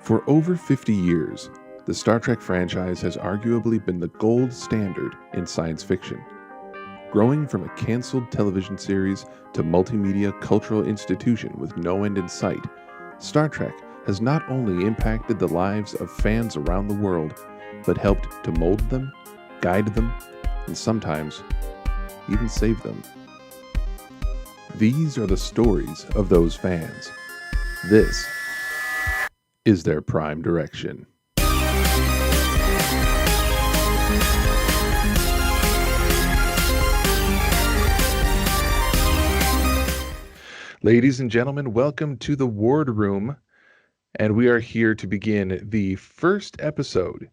For over 50 years, the Star Trek franchise has arguably been the gold standard in science fiction. Growing from a canceled television series to multimedia cultural institution with no end in sight, Star Trek has not only impacted the lives of fans around the world, but helped to mold them, guide them, and sometimes even save them. These are the stories of those fans. This is their prime direction. Ladies and gentlemen, welcome to the Ward Room, and we are here to begin the first episode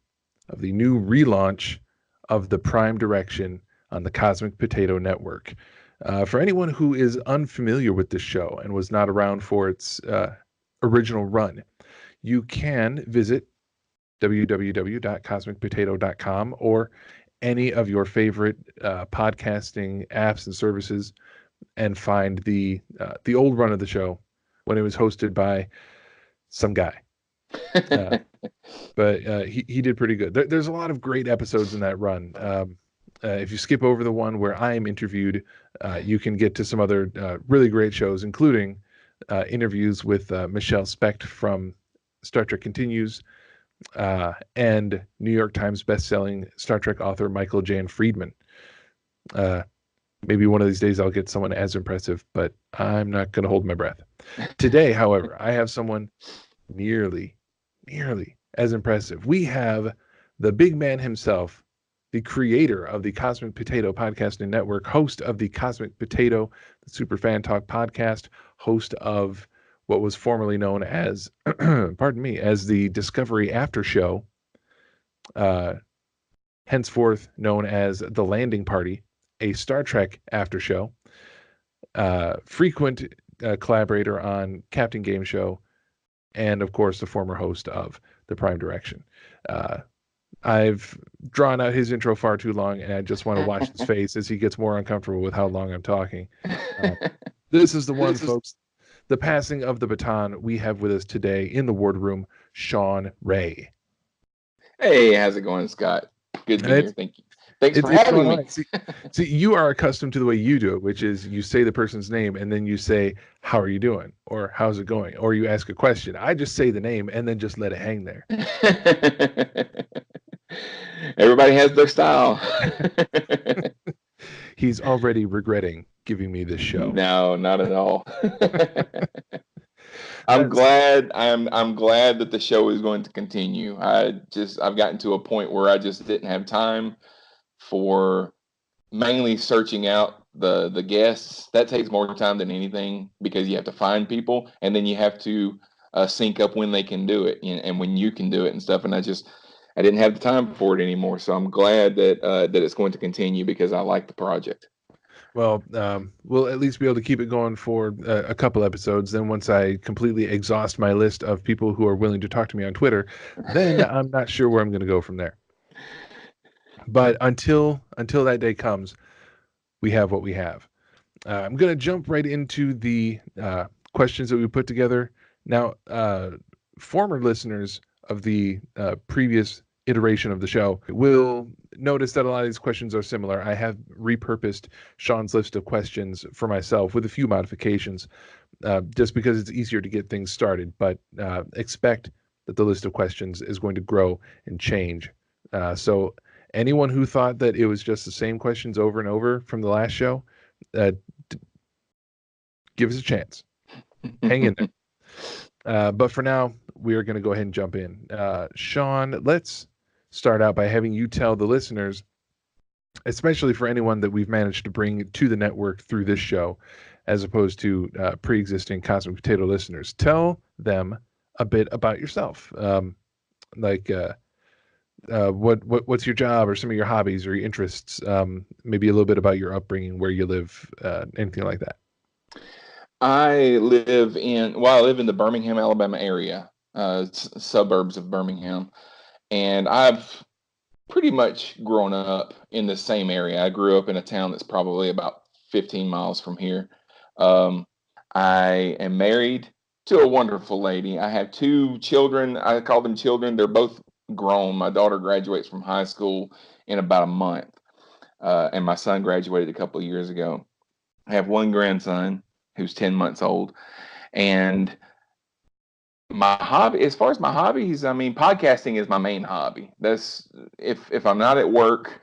of the new relaunch of the Prime Direction on the Cosmic Potato Network. For anyone who is unfamiliar with this show and was not around for its original run, you can visit www.cosmicpotato.com or any of your favorite podcasting apps and services and find the old run of the show when it was hosted by some guy. But he did pretty good. There's a lot of great episodes in that run. If you skip over the one where I am interviewed, you can get to some other really great shows, including interviews with Michelle Specht from Star Trek Continues and New York Times bestselling Star Trek author Michael Jan Friedman. Maybe one of these days I'll get someone as impressive, but I'm not going to hold my breath. Today, however, I have someone nearly as impressive. We have the big man himself, the creator of the Cosmic Potato Podcasting Network, host of the Cosmic Potato, the Super Fan Talk podcast, host of what was formerly known as, as the Discovery After Show, henceforth known as The Landing Party, a Star Trek after show, frequent collaborator on Captain Game Show, and of course the former host of the Prime Direction. I've drawn out his intro far too long, and I just want to watch his face as he gets more uncomfortable with how long I'm talking. This is the one, folks. The passing of the baton. We have with us today in the Ward Room, Shawn Wray. Hey, how's it going, Scott? Good to be here. Thank you. Thanks for having me. See, you are accustomed to the way you do it, which is you say the person's name and then you say, how are you doing? Or how's it going? Or you ask a question. I just say the name and then just let it hang there. Everybody has their style. He's already regretting giving me this show. No, not at all. I'm glad that the show is going to continue. I've gotten to a point where I just didn't have time for mainly searching out the guests. That takes more time than anything because you have to find people and then you have to sync up when they can do it and when you can do it and stuff. And I didn't have the time for it anymore. So I'm glad that it's going to continue because I like the project. Well, we'll at least be able to keep it going for a couple episodes. Then once I completely exhaust my list of people who are willing to talk to me on Twitter, then I'm not sure where I'm going to go from there. But until that day comes, we have what we have. I'm going to jump right into the questions that we put together. Now, former listeners of the previous iteration of the show will notice that a lot of these questions are similar. I have repurposed Shawn's list of questions for myself with a few modifications, just because it's easier to get things started. But expect that the list of questions is going to grow and change. So anyone who thought that it was just the same questions over and over from the last show, give us a chance. Hang in there. But for now, we are going to go ahead and jump in. Shawn, let's start out by having you tell the listeners, especially for anyone that we've managed to bring to the network through this show, as opposed to pre-existing Cosmic Potato listeners. Tell them a bit about yourself. What's your job or some of your hobbies or your interests? Maybe a little bit about your upbringing, where you live, anything like that. I live in the Birmingham, Alabama area, suburbs of Birmingham. And I've pretty much grown up in the same area. I grew up in a town that's probably about 15 miles from here. I am married to a wonderful lady. I have two children. I call them children. They're both grown. My daughter graduates from high school in about a month, and my son graduated a couple of years ago. I have one grandson who's 10 months old, and my hobby, as far as my hobbies, I mean, podcasting is my main hobby. That's if I'm not at work,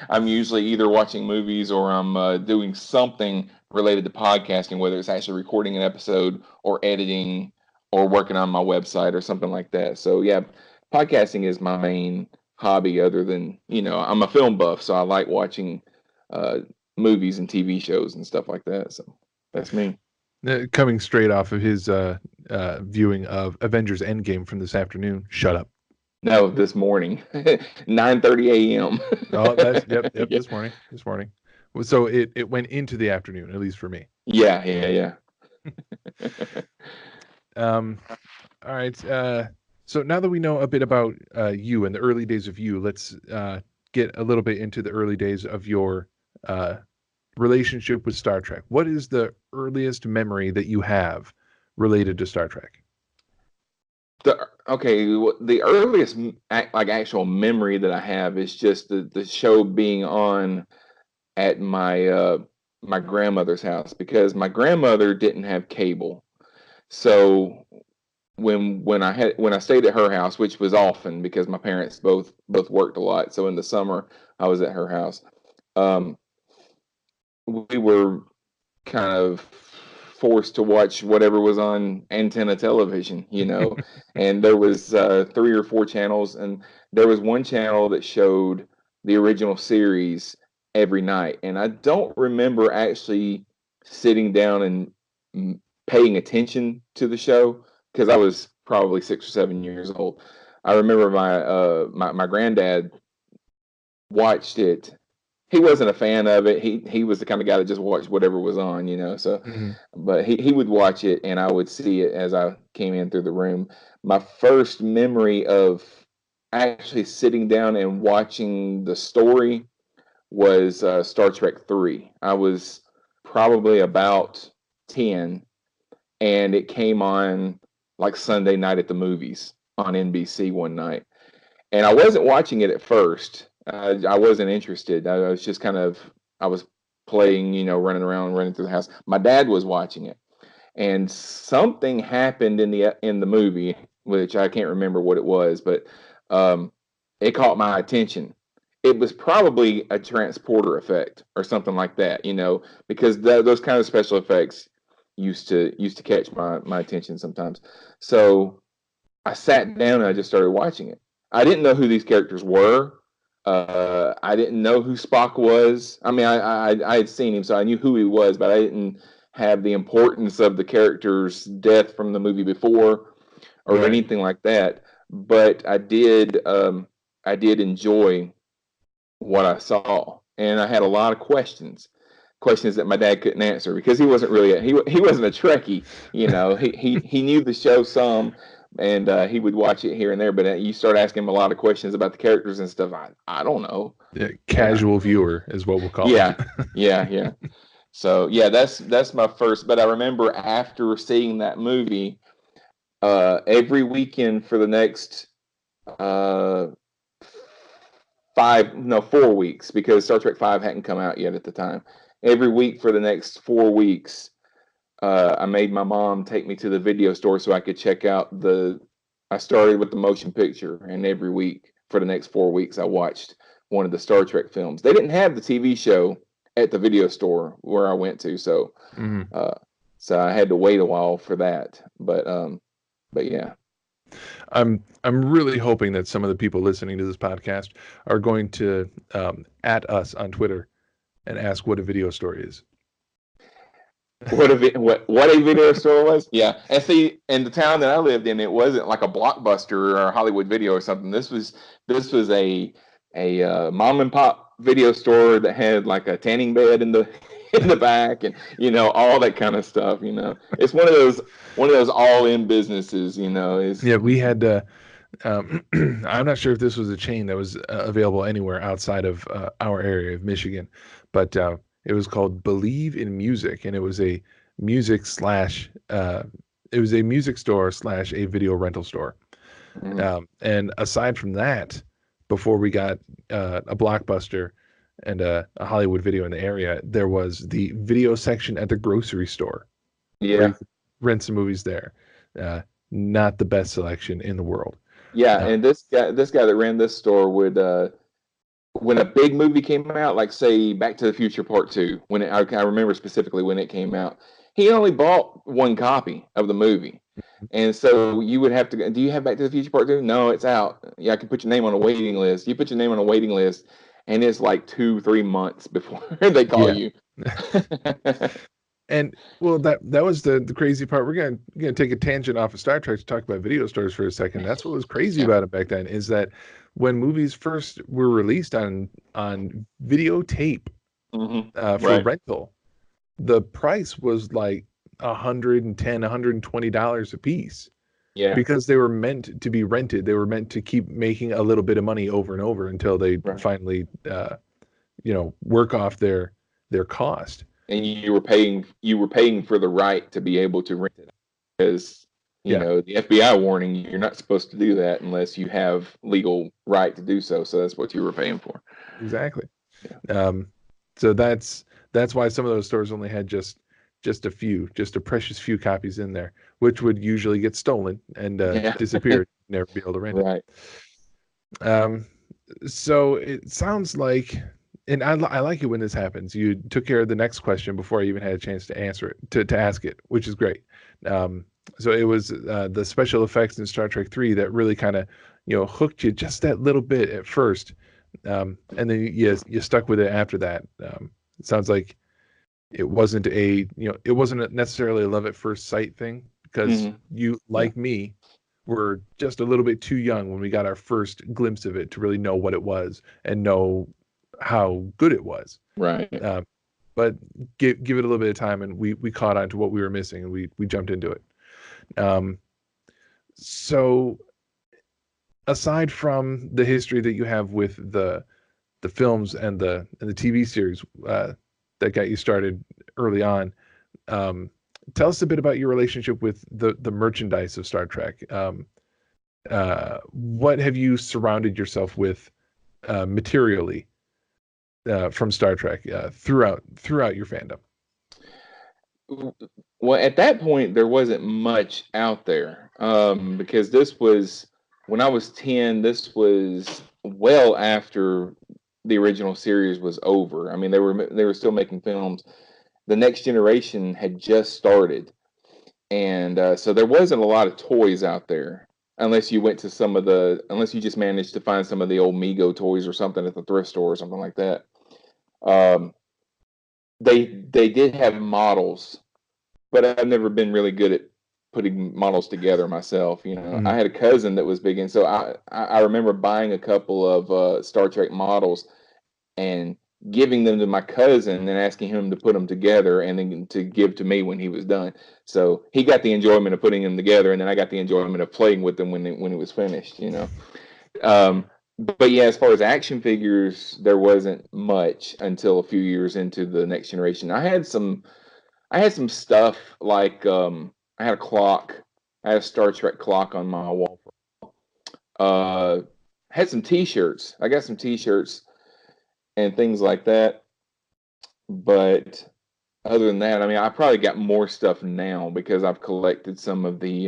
I'm usually either watching movies or I'm doing something related to podcasting, whether it's actually recording an episode or editing or working on my website or something like that. So yeah, podcasting is my main hobby. Other than, I'm a film buff, so I like watching uh, movies and TV shows and stuff like that. So that's me. Coming straight off of his viewing of Avengers Endgame from this afternoon. Shut up. No, this morning, 9:30 a.m. Oh, that's yep. Yeah. This morning. This morning. So it went into the afternoon, at least for me. Yeah. All right. So now that we know a bit about you and the early days of you, let's get a little bit into the early days of your relationship with Star Trek. What is the earliest memory that you have related to Star Trek? The earliest actual memory that I have is just the show being on at my grandmother's house, because my grandmother didn't have cable. So when I stayed at her house, which was often because my parents both worked a lot, so in the summer I was at her house. We were kind of forced to watch whatever was on antenna television, and there was 3 or 4 channels, and there was one channel that showed the original series every night. And I don't remember actually sitting down and paying attention to the show because I was probably 6 or 7 years old. I remember my granddad watched it. He wasn't a fan of it. He was the kind of guy that just watched whatever was on, So, but he would watch it, and I would see it as I came in through the room. My first memory of actually sitting down and watching the story was Star Trek 3. I was probably about 10, and it came on like Sunday night at the movies on NBC one night. And I wasn't watching it at first. I wasn't interested. I was just I was playing, running around, running through the house. My dad was watching it, and something happened in the movie, which I can't remember what it was, but it caught my attention. It was probably a transporter effect or something like that, because those kind of special effects used to catch my attention sometimes. So I sat down and I just started watching it. I didn't know who these characters were. I didn't know who Spock was. I mean, I had seen him, so I knew who he was, but I didn't have the importance of the character's death from the movie before or anything like that. But I did enjoy what I saw, and I had a lot of questions that my dad couldn't answer because he wasn't really he wasn't a Trekkie. He knew the show some, and he would watch it here and there, but you start asking him a lot of questions about the characters and stuff. I don't know. Casual viewer is what we'll call it. Yeah. So yeah, that's my first. But I remember after seeing that movie, every weekend for the next 4 weeks, because Star Trek 5 hadn't come out yet at the time. Every week for the next 4 weeks, I made my mom take me to the video store so I could check out I started with the motion picture, and every week for the next 4 weeks, I watched one of the Star Trek films. They didn't have the TV show at the video store where I went to, so so I had to wait a while for that. But yeah. I'm really hoping that some of the people listening to this podcast are going to at us on Twitter and ask what a video store is. What a video store was? Yeah. And see, in the town that I lived in, it wasn't like a Blockbuster or Hollywood Video or something. This was a mom and pop video store that had like a tanning bed in the back, and all that kind of stuff. It's one of those all-in businesses. Yeah, we had. I'm not sure if this was a chain that was available anywhere outside of our area of Michigan, but it was called Believe in Music, and it was a music slash It was a music store slash a video rental store. Mm. And aside from that, before we got a Blockbuster and a Hollywood Video in the area, there was the video section at the grocery store where you Yeah. could rent some movies there. Uh, Not the best selection in the world. Yeah, Uh, and this guy that ran this store would when a big movie came out, like say Back to the Future Part Two, I remember specifically when it came out, he only bought one copy of the movie, and so you would have to go, do you have Back to the Future Part Two? No, it's out. Yeah, I can put your name on a waiting list. You put your name on a waiting list, and it's like 2-3 months before they call yeah. you. And well, that was the crazy part. We're gonna take a tangent off of Star Trek to talk about video stores for a second. That's what was crazy Yeah. about it back then is that when movies first were released on videotape for Right. rental, the price was like $110, $120 a piece Yeah. because they were meant to be rented. They were meant to keep making a little bit of money over and over until they Right. finally work off their cost. And you were paying for the right to be able to rent it because Yeah, the FBI warning you're not supposed to do that unless you have legal right to do so. So that's what you were paying for. exactly. Yeah. Um, so that's why some of those stores only had just a precious few copies in there, which would usually get stolen and Yeah. disappear, never be able to rent it. Right. Um, so it sounds like, and I like it when this happens. You took care of the next question before I even had a chance to answer it, to ask it, which is great. So it was the special effects in Star Trek 3 that really kind of, hooked you just that little bit at first. And then you stuck with it after that. It sounds like it wasn't necessarily a love at first sight thing because Hmm. you, Yeah. like me, were just a little bit too young when we got our first glimpse of it to really know what it was and know how good it was. Right. Um, but give it a little bit of time, and we caught on to what we were missing, and we jumped into it. Um, so aside from the history that you have with the films and the TV series that got you started early on, um, tell us a bit about your relationship with the merchandise of Star Trek. What have you surrounded yourself with materially from Star Trek throughout your fandom? Well, at that point, there wasn't much out there because this was when I was 10. This was well after the original series was over. I mean, they were still making films. The Next Generation had just started, and so there wasn't a lot of toys out there unless you just managed to find some of the old Mego toys or something at the thrift store or something like that. Um, they did have models, but I've never been really good at putting models together myself. I Mhm. had a cousin that was big, and so I remember buying a couple of Star Trek models and giving them to my cousin and asking him to put them together and then to give to me when he was done. So he got the enjoyment of putting them together, and then I got the enjoyment of playing with them when it was finished. Um, but yeah, as far as action figures, there wasn't much until a few years into the Next Generation. I had some stuff like I had a clock. I had a Star Trek clock on my wall. Uh, had some T-shirts. I got some T-shirts and things like that. But other than that, I mean, I probably got more stuff now because I've collected some of the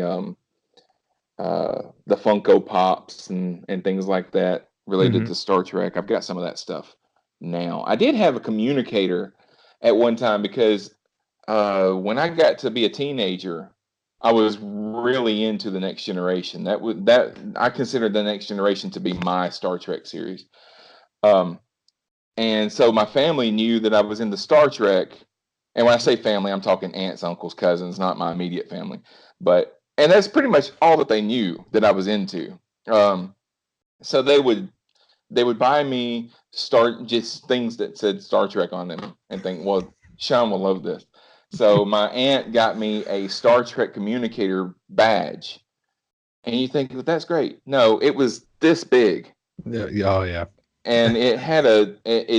Funko Pops and things like that related Mhm. to Star Trek. I've got some of that stuff now. I did have a communicator at one time because when I got to be a teenager, I was really into the Next Generation. That I considered the Next Generation to be my Star Trek series. Um, and so my family knew that I was into Star Trek. And when I say family, I'm talking aunts, uncles, cousins, not my immediate family. And that's pretty much all that they knew that I was into. Um, so they would buy me start just things that said Star Trek on them and think, well, Sean will love this. So my aunt got me a Star Trek communicator badge, and you think that that's great. No, it was this big. Yeah, yeah, oh yeah. and it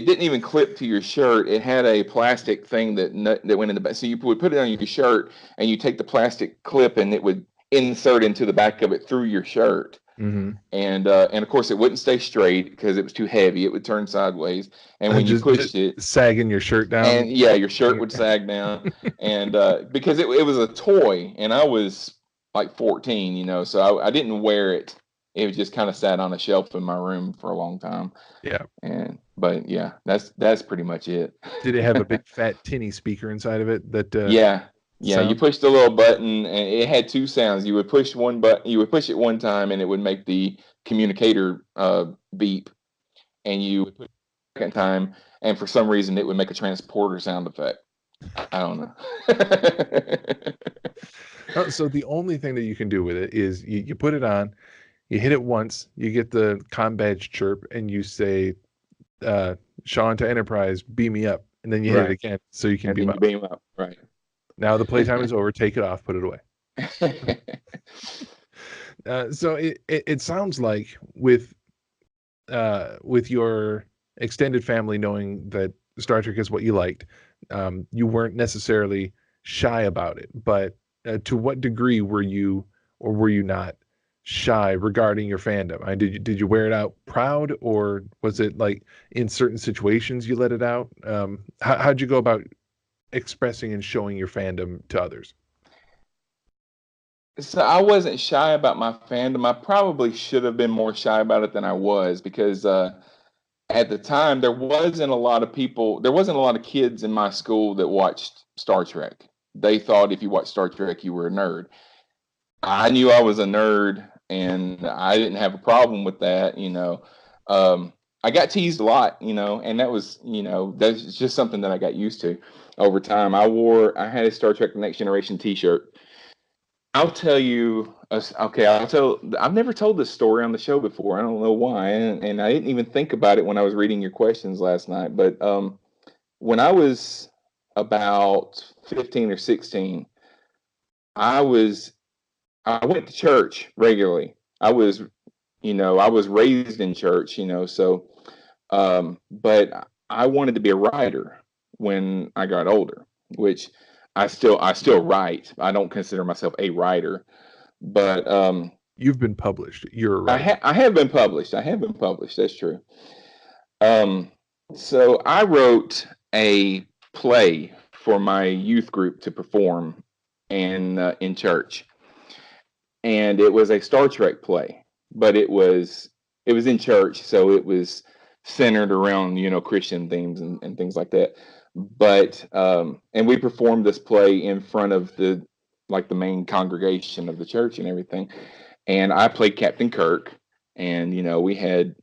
didn't even clip to your shirt. It had a plastic thing that went in the back. So you would put it on your shirt, and you take the plastic clip, and it would insert into the back of it through your shirt. Mm-hmm. And of course, it wouldn't stay straight because it was too heavy. It would turn sideways, and when you Just pushed it, sagging your shirt down. and yeah, your shirt would sag down, and because it was a toy, and I was like 14, so I didn't wear it. It just kind of sat on a shelf in my room for a long time. Yeah. But yeah, that's pretty much it. Did it have a big fat tinny speaker inside of it that Yeah. Yeah, you sound? pushed the little button, and it had two sounds. You would push you would push it one time, and it would make the communicator beep, and you would push it the second time, and for some reason, it would make a transporter sound effect. I don't know. So the only thing that you can do with it is you put it on, you hit it once, you get the comm badge chirp, and you say, Shawn to Enterprise, beam me up. And then you hit it Right. again so you can And beam then you up. beam up. Right. Now the playtime is over, take it off, put it away. So it sounds like with your extended family knowing that Star Trek is what you liked, you weren't necessarily shy about it. But to what degree were you or were you not shy regarding your fandom? Did you wear it out proud, or was it like in certain situations you let it out? How'd you go about expressing and showing your fandom to others? So I wasn't shy about my fandom. I probably should have been more shy about it than I was because at the time there wasn't a lot of kids in my school that watched Star Trek. They thought if you watched Star Trek, you were a nerd. I knew I was a nerd, and I didn't have a problem with that. I got teased a lot, and that's just something that I got used to over time. I had a Star Trek: The Next Generation T-shirt. I'll tell you. Okay, I've never told this story on the show before. I don't know why, and I didn't even think about it when I was reading your questions last night. But when I was about 15 or 16, I was I went to church regularly. I was raised in church, so but I wanted to be a writer when I got older, which I still write. I don't consider myself a writer, but You've been published. You're a writer. I have been published. I have been published. That's true. Um, so I wrote a play for my youth group to perform in church, and it was a Star Trek play, but it was in church, so it was centered around Christian themes and things like that. But and we performed this play in front of the main congregation of the church and everything. And I played Captain Kirk, and we had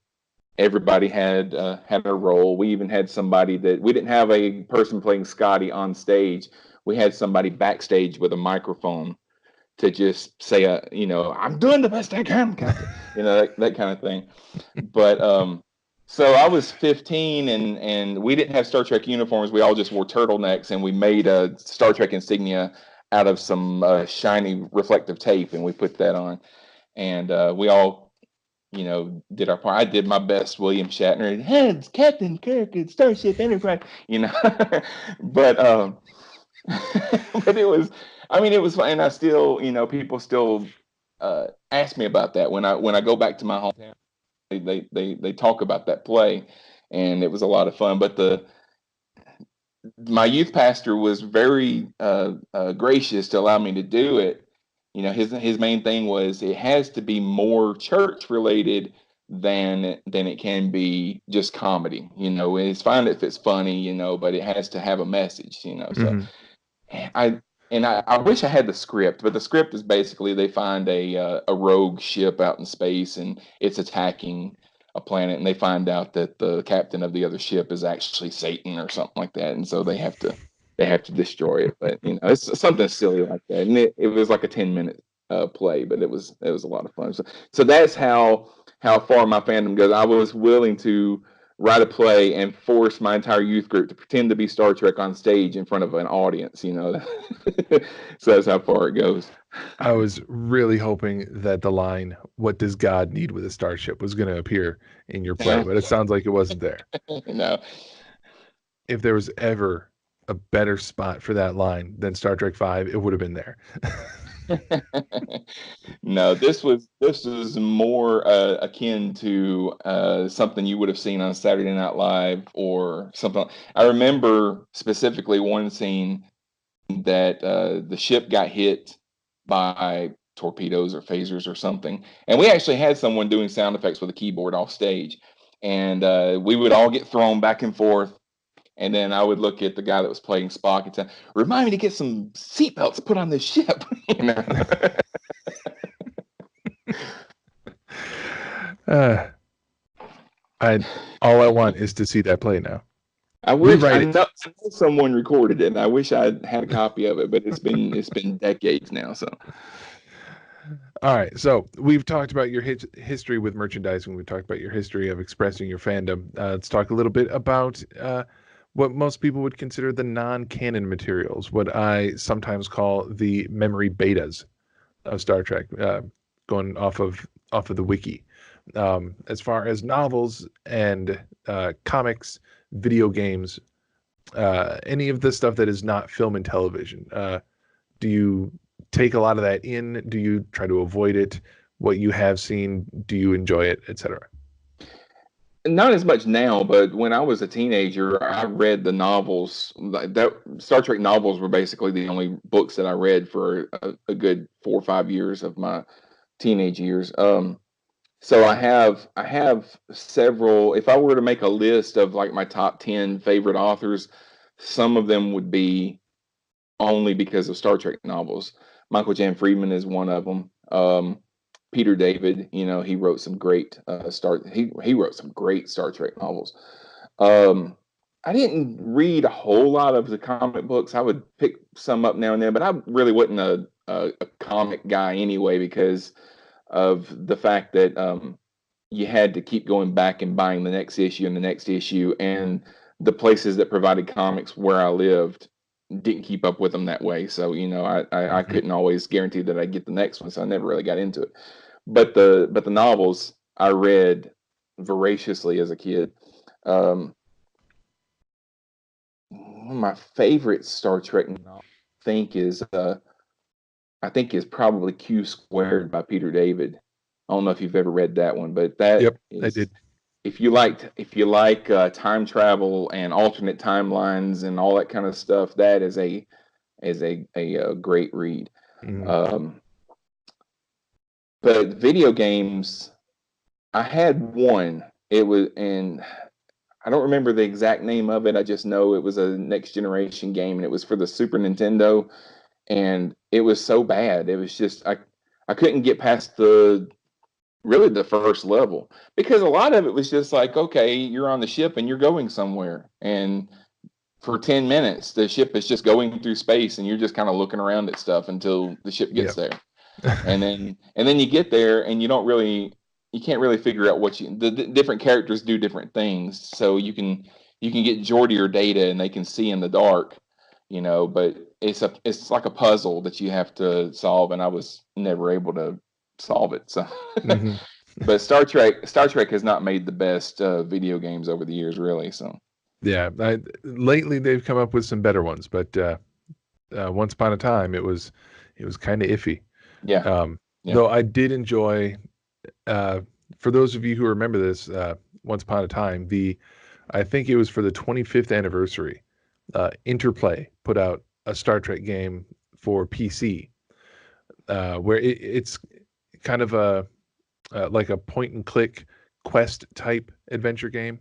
everybody had a role. We even had somebody that we didn't have a person playing Scotty on stage. We had somebody backstage with a microphone to just say, I'm doing the best I can, Captain, that kind of thing. But so I was 15, and we didn't have Star Trek uniforms. We all just wore turtlenecks, and we made a Star Trek insignia out of some shiny reflective tape, and we put that on, and we all, did our part. I did my best, William Shatner. Hey, it's Captain Kirk at Starship Enterprise, but but it was fun. And I still, people still ask me about that when I go back to my hometown. They talk about that play, and it was a lot of fun. But my youth pastor was very gracious to allow me to do it. His main thing was it has to be more church related than it can be just comedy. It's fine if it's funny, but it has to have a message. So Mhm. I I wish I had the script, but the script is basically they find a rogue ship out in space, and it's attacking a planet, and they find out that the captain of the other ship is actually Satan or something like that, and so they have to destroy it. But it's something silly like that, and it was like a 10-minute play, but it was a lot of fun. So that's how far my fandom goes. I was willing to write a play and force my entire youth group to pretend to be Star Trek on stage in front of an audience, you know. So that's how far it goes. I was really hoping that the line, "What does God need with a starship?" was going to appear in your play, but it sounds like it wasn't there. No. If there was ever a better spot for that line than Star Trek V, it would have been there. No, this was more akin to something you would have seen on Saturday Night Live or something. I remember specifically one scene that the ship got hit by torpedoes or phasers or something, and we actually had someone doing sound effects with a keyboard off stage, and we would all get thrown back and forth. And then I would look at the guy that was playing Spock and say, "Remind me to get some seatbelts put on this ship." You know? uh, all I want is to see that play now. I wish I Rewrite it. know someone recorded it, and I wish I had a copy of it, but it's been decades now. So All right, so we've talked about your history with merchandising. We've talked about your history of expressing your fandom. Let's talk a little bit about what most people would consider the non-canon materials, what I sometimes call the memory betas of Star Trek, going off of the wiki. As far as novels and comics, video games, any of the stuff that is not film and television, do you take a lot of that in? Do you try to avoid it? What you have seen, do you enjoy it, etc.? not as much now, but when I was a teenager, I read the novels. That Star Trek novels were basically the only books that I read for a good 4 or 5 years of my teenage years. So I have several. If I were to make a list of like my top 10 favorite authors, some of them would be only because of Star Trek novels. Michael Jan Friedman is one of them. Peter David, he wrote some great he wrote some great Star Trek novels. Um, I didn't read a whole lot of the comic books. I would pick some up now and then, but I really wasn't a comic guy anyway because of the fact that you had to keep going back and buying the next issue and the next issue, and the places that provided comics where I lived didn't keep up with them that way. So I Mhm. couldn't always guarantee that I'd get the next one, so I never really got into it. But the novels I read voraciously as a kid. Um, One of my favorite Star Trek novels, I think is probably Q Squared by Peter David. I don't know if you've ever read that one, but that Yep, I is did. if you like time travel and alternate timelines and all that kind of stuff, that is a great read. Mhm. Um, but video games, I had one. It was, and I don't remember the exact name of it. I just know it was a next generation game, and it was for the Super Nintendo, and it was so bad. It was just I couldn't get past the first level because a lot of it was just like, okay, you're on the ship and you're going somewhere, and for 10 minutes the ship is just going through space and you're just kind of looking around at stuff until the ship gets Yep. there. And then you get there and you can't really figure out what the different characters do different things, so you can get Geordi or Data and they can see in the dark, but it's like a puzzle that you have to solve, and I was never able to solve it. So hmm but Star Trek has not made the best video games over the years, really. So Yeah. Lately they've come up with some better ones, but once upon a time it was kind of iffy. yeah, yeah. Though I did enjoy. Uh, for those of you who remember this, once upon a time, I think it was for the 25th anniversary. Interplay put out a Star Trek game for PC, where it's kind of like a point and click quest type adventure game,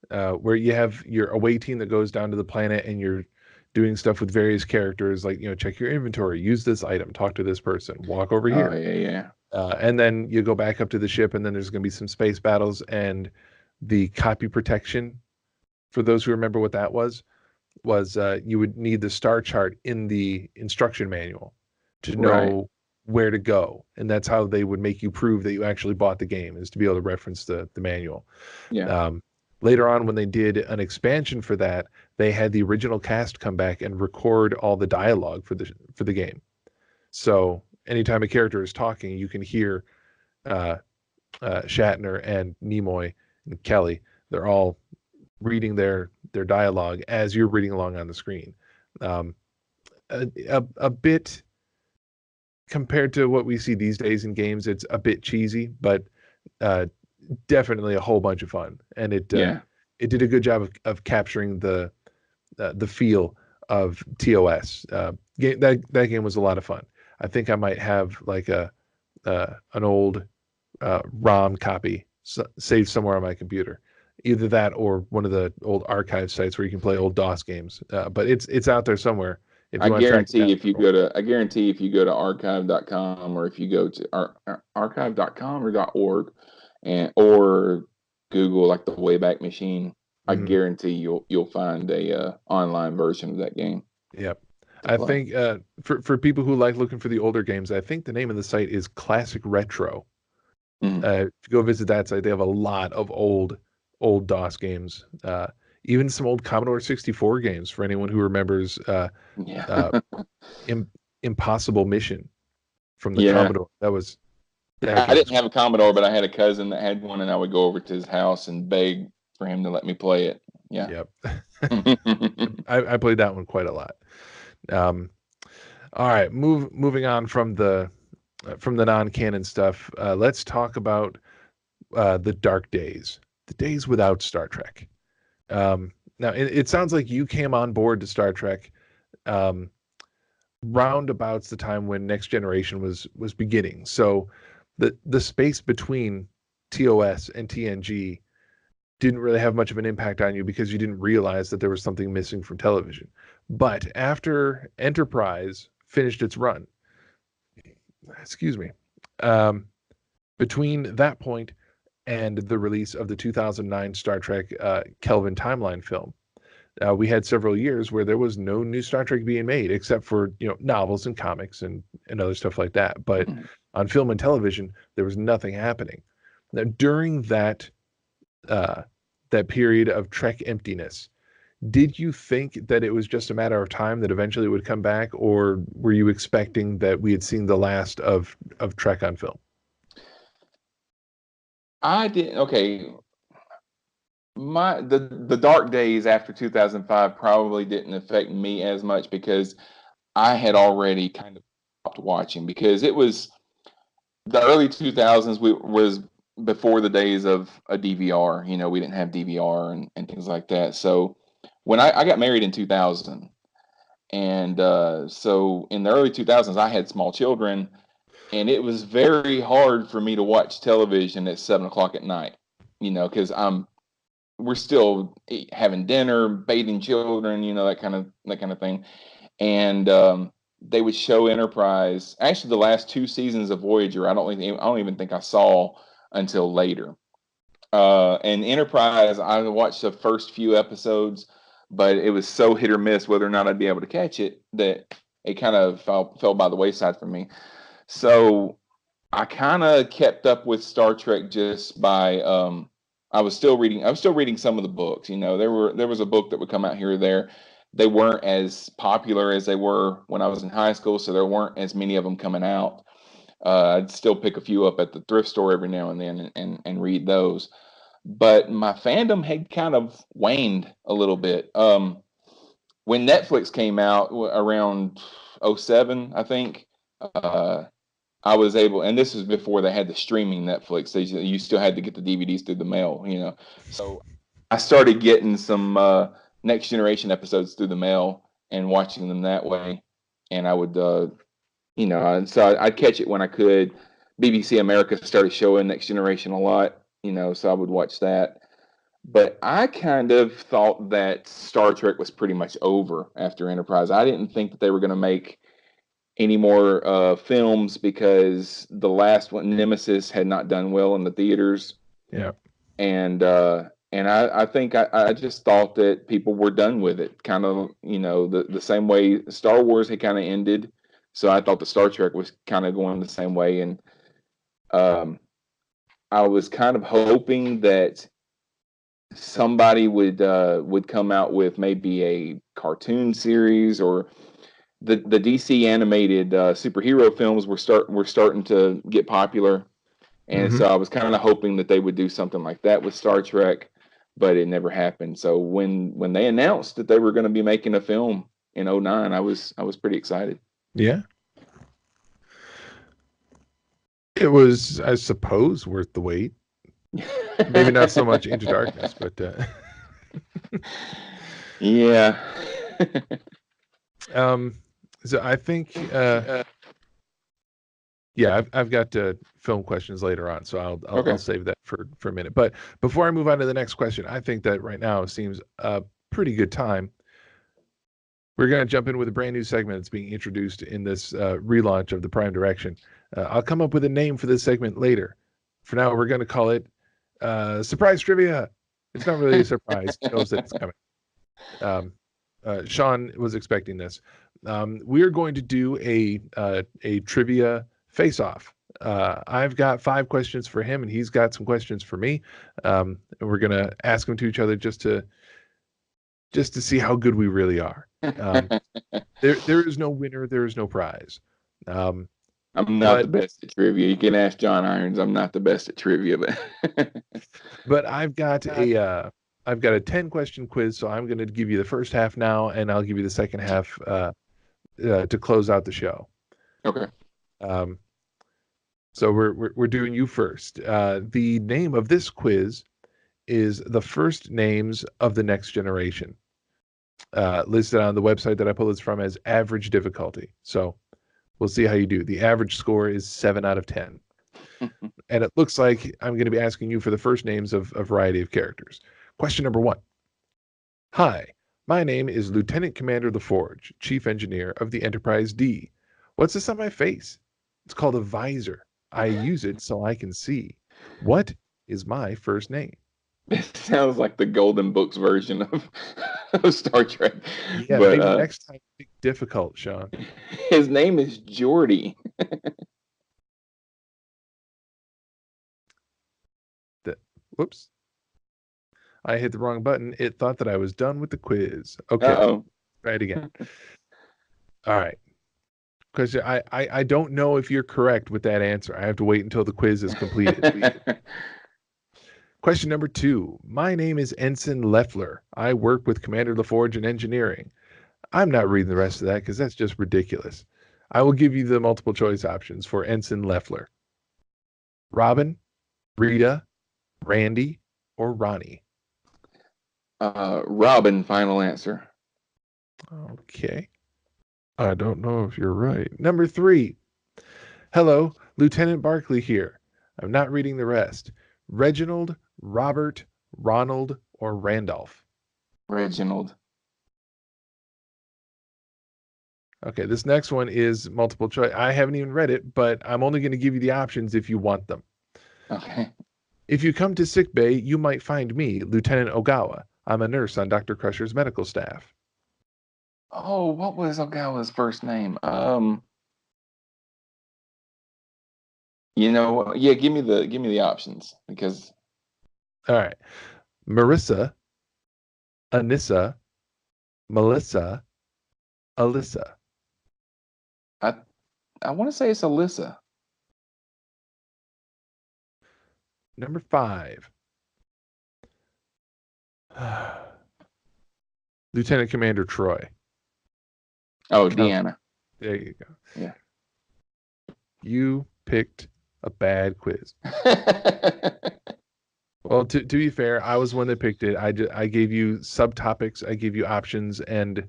where you have your away team that goes down to the planet and you're doing stuff with various characters, like check your inventory, use this item, talk to this person, walk over Oh here, yeah, yeah. and then you go back up to the ship, and then there's going to be some space battles, and the copy protection. For those who remember what that was you would need the star chart in the instruction manual to Right. know where to go, and that's how they would make you prove that you actually bought the game, is to be able to reference the manual. Yeah. Um, Later on, when they did an expansion for that, they had the original cast come back and record all the dialogue for the game. So anytime a character is talking, you can hear uh, Shatner and Nimoy and Kelly. They're all reading their dialogue as you're reading along on the screen. Um, a bit compared to what we see these days in games, it's a bit cheesy, but uh, definitely a whole bunch of fun, and Yeah. it did a good job of capturing the feel of TOS. That game was a lot of fun. I think I might have like a an old ROM copy saved somewhere on my computer. Either that or one of the old archive sites where you can play old DOS games. But it's out there somewhere if you want to track it down. I guarantee if you go to archive.com, or if you go to archive.com or .org, or Google like the Wayback Machine, I Mm-hmm. guarantee you'll find a online version of that game Yep. to I play. think for people who like looking for the older games, I think the name of the site is Classic Retro. Mhm. If you go visit that site, they have a lot of old DOS games, even some old Commodore 64 games for anyone who remembers Yeah. uh, Im- Impossible Mission from the Yeah. Commodore. That I game was didn't have a Commodore, but I had a cousin that had one, and I would go over to his house and beg for him to let me play it. Yeah. yep. I played that one quite a lot. Um, all right, moving on from the non-canon stuff. Let's talk about the dark days, the days without Star Trek. Now, it sounds like you came on board to Star Trek um, roundabouts the time when Next Generation was beginning. So the space between TOS and TNG didn't really have much of an impact on you because you didn't realize that there was something missing from television. But after Enterprise finished its run, excuse me, um, between that point and the release of the 2009 Star Trek Kelvin timeline film, we had several years where there was no new Star Trek being made except for novels and comics and other stuff like that. But on film and television, there was nothing happening. Now, during uh, that period of Trek emptiness, did you think that it was just a matter of time that eventually it would come back, or were you expecting that we had seen the last of Trek on film? I didn't. Okay, the dark days after 2005 probably didn't affect me as much because I had already kind of stopped watching, because it was the early 2000s. We was before the days of a DVR. We didn't have DVR and things like that. So when I got married in 2000, and so in the early 2000s I had small children, and it was very hard for me to watch television at 7 o'clock at night. Because we're still having dinner, bathing children, that kind of thing. And they would show Enterprise. Actually, the last two seasons of Voyager, I don't even think I saw until later. And Enterprise, I watched the first few episodes, but it was so hit or miss whether or not I'd be able to catch it, that it kind of fell by the wayside for me. So I kind of kept up with Star Trek just by I was still reading some of the books. There was a book that would come out here or there. They weren't as popular as they were when I was in high school, so there weren't as many of them coming out. I'd still pick a few up at the thrift store every now and then, and read those. But my fandom had kind of waned a little bit. When Netflix came out around '07, I think, uh, I was able, and this was before they had the streaming Netflix. You still had to get the DVDs through the mail. So I started getting some Next Generation episodes through the mail and watching them that way. And I would, so I'd catch it when I could. BBC America started showing Next Generation a lot, so I would watch that. But I kind of thought that Star Trek was pretty much over after Enterprise. I didn't think that they were going to make any more films, because the last one, Nemesis, had not done well in the theaters, Yeah. and I think I just thought that people were done with it, kind of the same way Star Wars had kind of ended. So I thought the Star Trek was kind of going the same way, and um, I was kind of hoping that somebody would come out with maybe a cartoon series, or the DC animated superhero films were starting to get popular, and Hmm. so I was kind of hoping that they would do something like that with Star Trek, but it never happened. So when they announced that they were going to be making a film in '09, I was pretty excited. Yeah. It was, I suppose, worth the wait. Maybe not so much Into Darkness, but Yeah. um, so I think yeah, I've got film questions later on, so I'll Okay. save that for a minute. But before I move on to the next question, I think that right now seems a pretty good time. We're going to jump in with a brand new segment that's being introduced in this relaunch of the Prime Direction. I'll come up with a name for this segment later. For now, we're going to call it Surprise Trivia. It's not really a surprise. He knows that it's coming. Um, Shawn was expecting this. We're going to do a trivia face-off. I've got 5 questions for him, and he's got some questions for me. And we're gonna ask them to each other just to see how good we really are. Um, there is no winner, there is no prize. Um, I'm not the but best at trivia. You can ask John Irons. I'm not the best at trivia, but but I've got a 10 question quiz, so I'm going to give you the first half now, and I'll give you the second half to close out the show. okay. Um, so we're doing you first. The name of this quiz is the first names of the next generation. Listed on the website that I pulled this from as average difficulty. So we'll see how you do. The average score is 7 out of 10. And it looks like I'm going to be asking you for the first names of a variety of characters. Question number 1. Hi, my name is Lieutenant Commander LaForge, Chief Engineer of the Enterprise D. What's this on my face? It's called a visor. I use it so I can see. What is my first name? It sounds like the Golden Books version of Star Trek, Yeah, but maybe next time be difficult, Shawn. his name is Geordi. The, whoops, I hit the wrong button. It thought that I was done with the quiz. Okay, Uh try it again. All right. Because I don't know if you're correct with that answer. I have to wait until the quiz is completed. oh. Question number 2. My name is Ensign Leffler. I work with Commander LaForge in engineering. I'm not reading the rest of that because that's just ridiculous. I will give you the multiple choice options for Ensign Leffler. Robin, Rita, Randy, or Ronnie? Robin, final answer. Okay. I don't know if you're right. Number 3. Hello, Lieutenant Barclay here. I'm not reading the rest. Reginald, Robert, Ronald, or Randolph? Reginald. Okay, this next one is multiple choice. I haven't even read it, but I'm only going to give you the options if you want them. Okay. If you come to sick bay, you might find me, Lieutenant Ogawa. I'm a nurse on Dr. Crusher's medical staff. Oh, what was Ogawa's first name? Yeah, give me the options because All right. Marissa, Anissa, Melissa, Alyssa. I I want to say it's Alyssa. Number 5. Lieutenant Commander Troy. Oh, Oh, Deanna. there you go. Yeah. You picked a bad quiz. Well, to be fair, I was the one that picked it. I gave you subtopics, I gave you options, and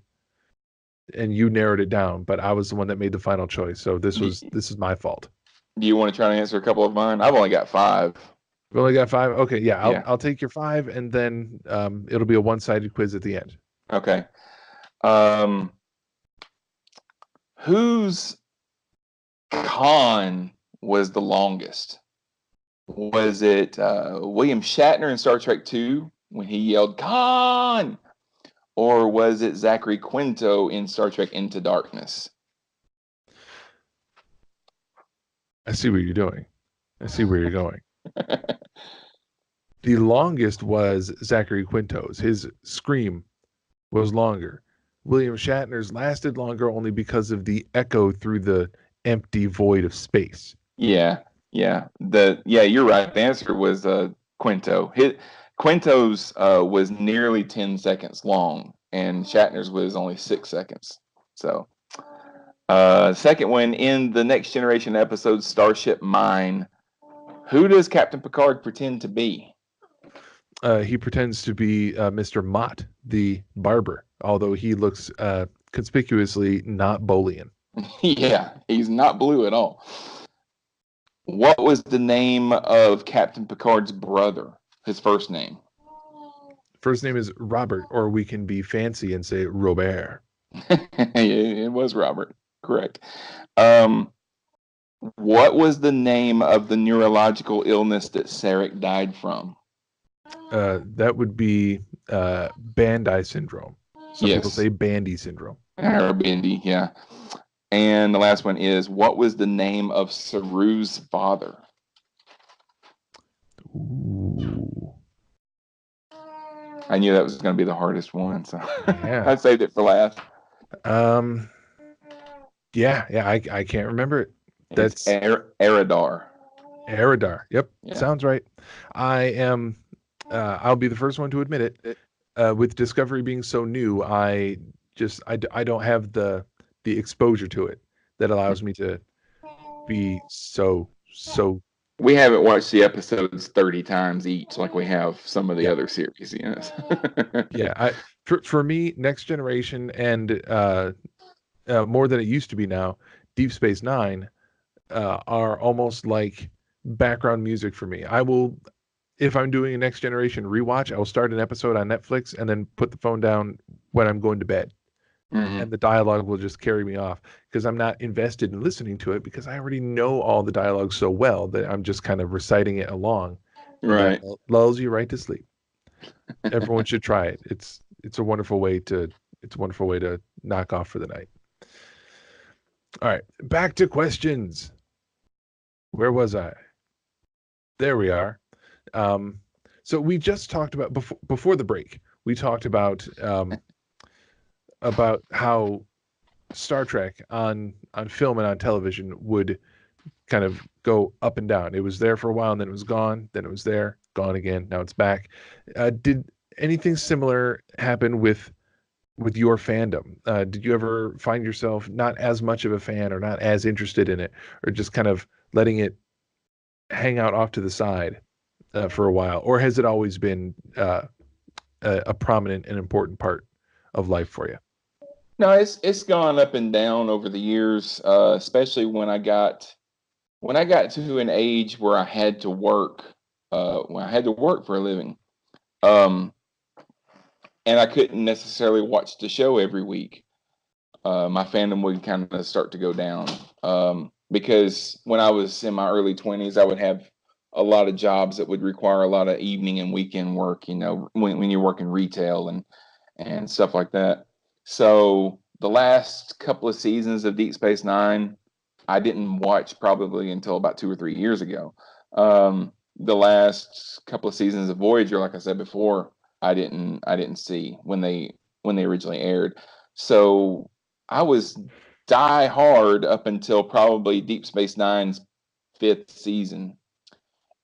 you narrowed it down. But I was the one that made the final choice, so this Do, is my fault. do you want to try to answer a couple of mine? I've only got 5. We only got 5. Okay, yeah, I'll Yeah. I'll take your 5, and then it'll be a one-sided quiz at the end. Okay. Um, whose con was the longest? Was it William Shatner in Star Trek 2 when he yelled "Khan"? Or was it Zachary Quinto in Star Trek Into Darkness? I see what you're doing. I see where you're going. The longest was Zachary Quinto's. His scream was longer. William Shatner's lasted longer only because of the echo through the empty void of space. Yeah, yeah, you're right. The answer was Quinto. Quinto's was nearly 10 seconds long, and Shatner's was only 6 seconds. So, second one in the Next Generation episode Starship Mine. Who does Captain Picard pretend to be? He pretends to be Mr. Mott, the barber, although he looks conspicuously not Bolian. Yeah, he's not blue at all. What was the name of Captain Picard's brother? His first name. First name is Robert, or we can be fancy and say Robert. It was Robert. Correct. Um, what was the name of the neurological illness that Sarek died from? That would be Bandai syndrome. Some people say Bandy syndrome. Or Bandy, yeah. And the last one is, what was the name of Saru's father? Ooh. I knew that was going to be the hardest one, so Yeah. I saved it for last. Yeah, I can't remember it. That's Eridar. Eridar. Yep, Yeah. sounds right. I am. I'll be the first one to admit it. With Discovery being so new, I don't have the exposure to it that allows me to be so. We haven't watched the episodes 30 times each like we have some of the other series. Yes. Yeah, for me, Next Generation and more than it used to be now, Deep Space Nine are almost like background music for me. I will, if I'm doing a Next Generation rewatch, I will start an episode on Netflix and then put the phone down when I'm going to bed. Mm-hmm. And the dialogue will just carry me off because I'm not invested in listening to it because I already know all the dialogue so well that I'm just kind of reciting it along. Right. Lulls you right to sleep. Everyone should try it. It's a wonderful way to knock off for the night. All right, back to questions. Where was I? There we are. So we just talked about before the break. We talked about how Star Trek on film and on television would kind of go up and down. It was there for a while, and then it was gone. Then it was there, gone again. Now it's back. Did anything similar happen with your fandom? Did you ever find yourself not as much of a fan or not as interested in it, or just kind of letting it hang out off to the side for a while? Or has it always been a prominent and important part of life for you? No, it's gone up and down over the years, especially when I got to an age where I had to work, when I had to work for a living. And I couldn't necessarily watch the show every week. My fandom would kind of start to go down because when I was in my early 20s, I would have a lot of jobs that would require a lot of evening and weekend work, when you're working retail and stuff like that. So the last couple of seasons of Deep Space Nine, I didn't watch probably until about 2 or 3 years ago. The last couple of seasons of Voyager, like I said before, I didn't see when they originally aired. So I was die hard up until probably Deep Space Nine's 5th season.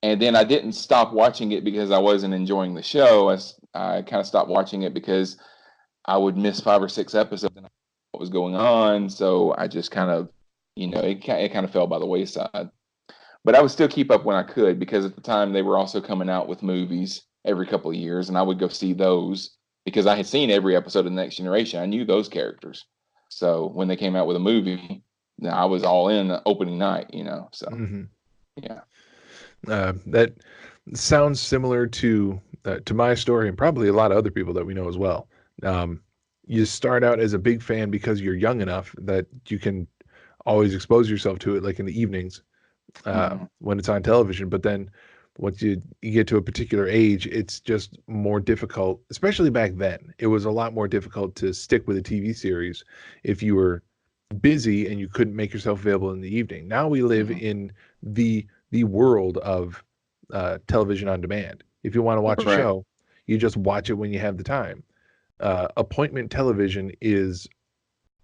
And then I didn't stop watching it because I wasn't enjoying the show. I kind of stopped watching it because I would miss 5 or 6 episodes and I didn't know what was going on. So I just kind of, it kind of fell by the wayside. But I would still keep up when I could because at the time they were also coming out with movies every couple of years, and I would go see those because I had seen every episode of The Next Generation. I knew those characters. So when they came out with a movie, I was all in the opening night, So, yeah. That sounds similar to my story and probably a lot of other people that we know as well. You start out as a big fan because you're young enough that you can always expose yourself to it, like in the evenings when it's on television. But then once you get to a particular age, it's just more difficult, especially back then. It was a lot more difficult to stick with a TV series if you were busy and you couldn't make yourself available in the evening. Now we live in the world of television on demand. If you want to watch a Right. show, you just watch it when you have the time. Appointment television is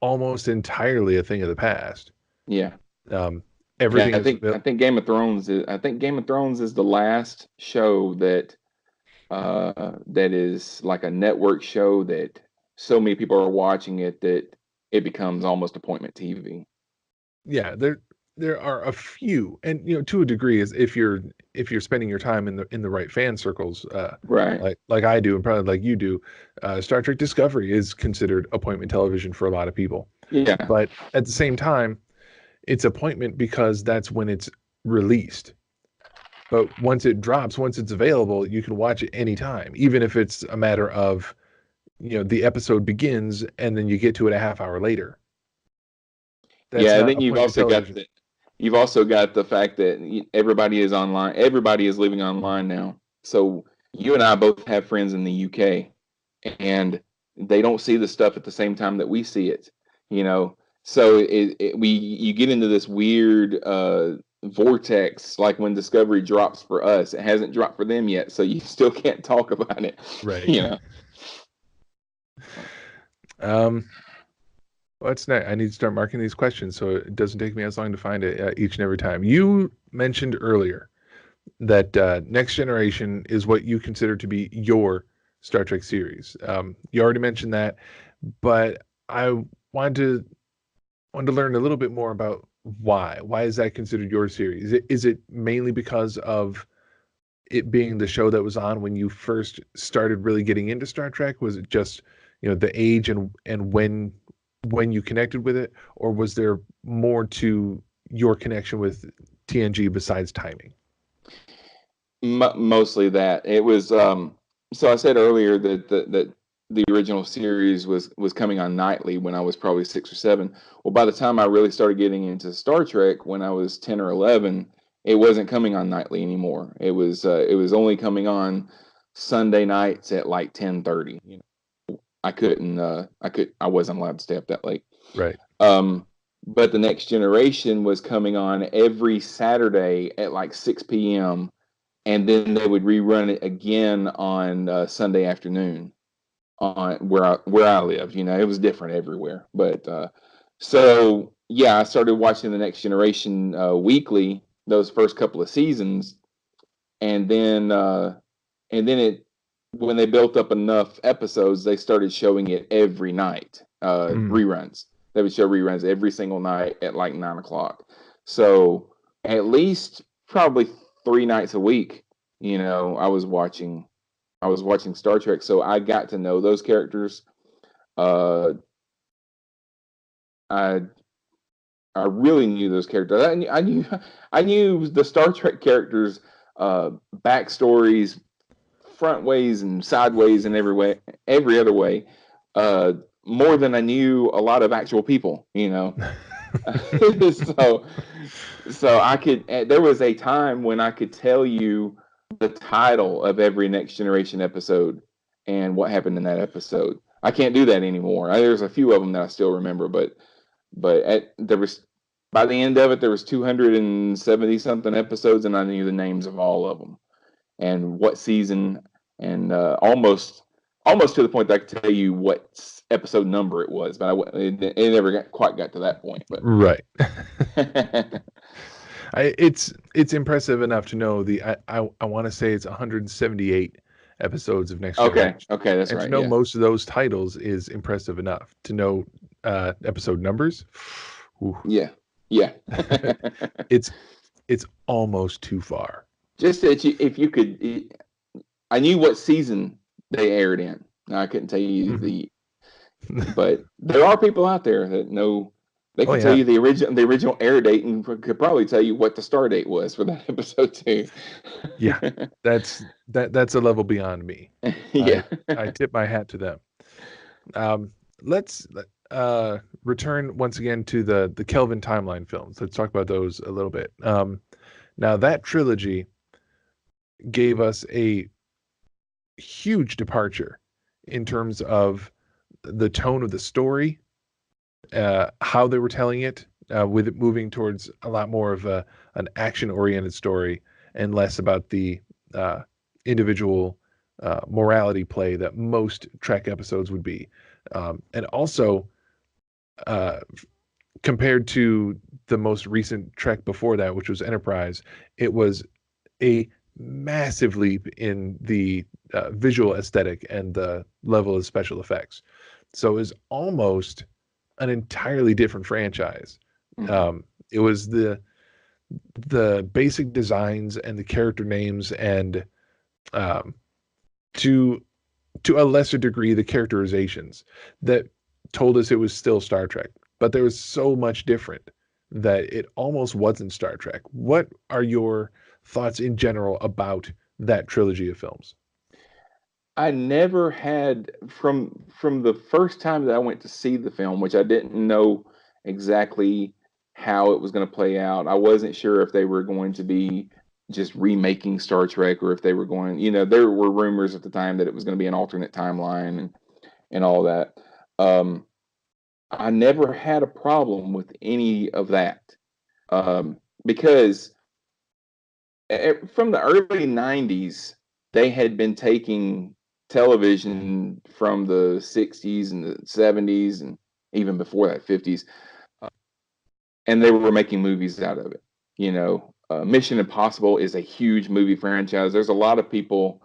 almost entirely a thing of the past. Yeah. Um, Yeah, everything I is think I think Game of Thrones is I think Game of Thrones is the last show that is like a network show that so many people are watching it that it becomes almost appointment TV. yeah, there are a few, and to a degree, is if you're spending your time in the right fan circles, Right. like I do, and probably like you do. Star Trek Discovery is considered appointment television for a lot of people, Yeah. but at the same time, it's appointment because that's when it's released. But once it drops, once it's available, you can watch it anytime, even if it's a matter of, the episode begins and then you get to it a half hour later. That's Yeah, and not then appointment television. you've also got the fact that everybody is online. Everybody is living online now. So you and I both have friends in the UK, and they don't see the stuff at the same time that we see it. You know, so you get into this weird vortex, like when Discovery drops for us. It hasn't dropped for them yet, so you still can't talk about it. Right. You know. Um, what's next? I need to start marking these questions so it doesn't take me as long to find it each and every time. You mentioned earlier that Next Generation is what you consider to be your Star Trek series. You already mentioned that, but I wanted to wanted to learn a little bit more about why. Why is that considered your series? Is it mainly because of it being the show that was on when you first started really getting into Star Trek? Was it just, the age and when you connected with it, or was there more to your connection with TNG besides timing? Mostly that it was. So I said earlier that the original series was coming on nightly when I was probably 6 or 7. Well, by the time I really started getting into Star Trek when I was 10 or 11, it wasn't coming on nightly anymore. It was only coming on Sunday nights at like 10:30. I wasn't allowed to stay up that late. Right. Um, but the Next Generation was coming on every Saturday at like 6 p.m., and then they would rerun it again on Sunday afternoon on where I live. It was different everywhere, but so yeah, I started watching the Next Generation weekly those first couple of seasons, and then it when they built up enough episodes, they started showing it every night, Mm. reruns. They would show reruns every single night at like 9 o'clock. So at least probably 3 nights a week, I was watching Star Trek. So I got to know those characters. Uh, I I really knew those characters. I knew the Star Trek characters' backstories, front ways and sideways and every other way, uh, more than I knew a lot of actual people. so so I could. There was a time when I could tell you the title of every Next Generation episode and what happened in that episode. I can't do that anymore. There's a few of them that I still remember, but there was by the end of it there was 270 something episodes, and I knew the names of all of them and what season, and almost to the point that I could tell you what episode number it was, but it never quite got to that point. But Right. It's impressive enough to know I want to say it's 178 episodes of Next okay, Generation, okay, that's and to right. know Yeah, most of those titles is impressive enough. To know episode numbers, ooh, yeah, yeah. it's it's almost too far. Just that if you could, I knew what season they aired in. Now, I couldn't tell you Mhm. but there are people out there that know. They Oh can tell yeah, you the original air date and could probably tell you what the star date was for that episode too. yeah. That's a level beyond me. I Yeah. I tip my hat to them. Um, let's return once again to the Kelvin timeline films. Let's talk about those a little bit. Now that trilogy gave us a huge departure in terms of the tone of the story, how they were telling it, with it moving towards a lot more of an action-oriented story and less about the uh, individual morality play that most Trek episodes would be. And also, uh, compared to the most recent Trek before that, which was Enterprise, it was a massive leap in the visual aesthetic and the level of special effects. So it was almost an entirely different franchise. Mm-hmm. It was the basic designs and the character names and um, to to a lesser degree the characterizations that told us it was still Star Trek, but there was so much different that it almost wasn't Star Trek. What are your thoughts in general about that trilogy of films? I never had from the first time that I went to see the film, which I didn't know exactly how it was going to play out. I wasn't sure if they were going to be just remaking Star Trek or if they were going, there were rumors at the time that it was going to be an alternate timeline and all that. Um, I never had a problem with any of that because from the early 90s, they had been taking television from the 60s and the 70s and even before that 50s, and they were making movies out of it. Mission Impossible is a huge movie franchise. There's a lot of people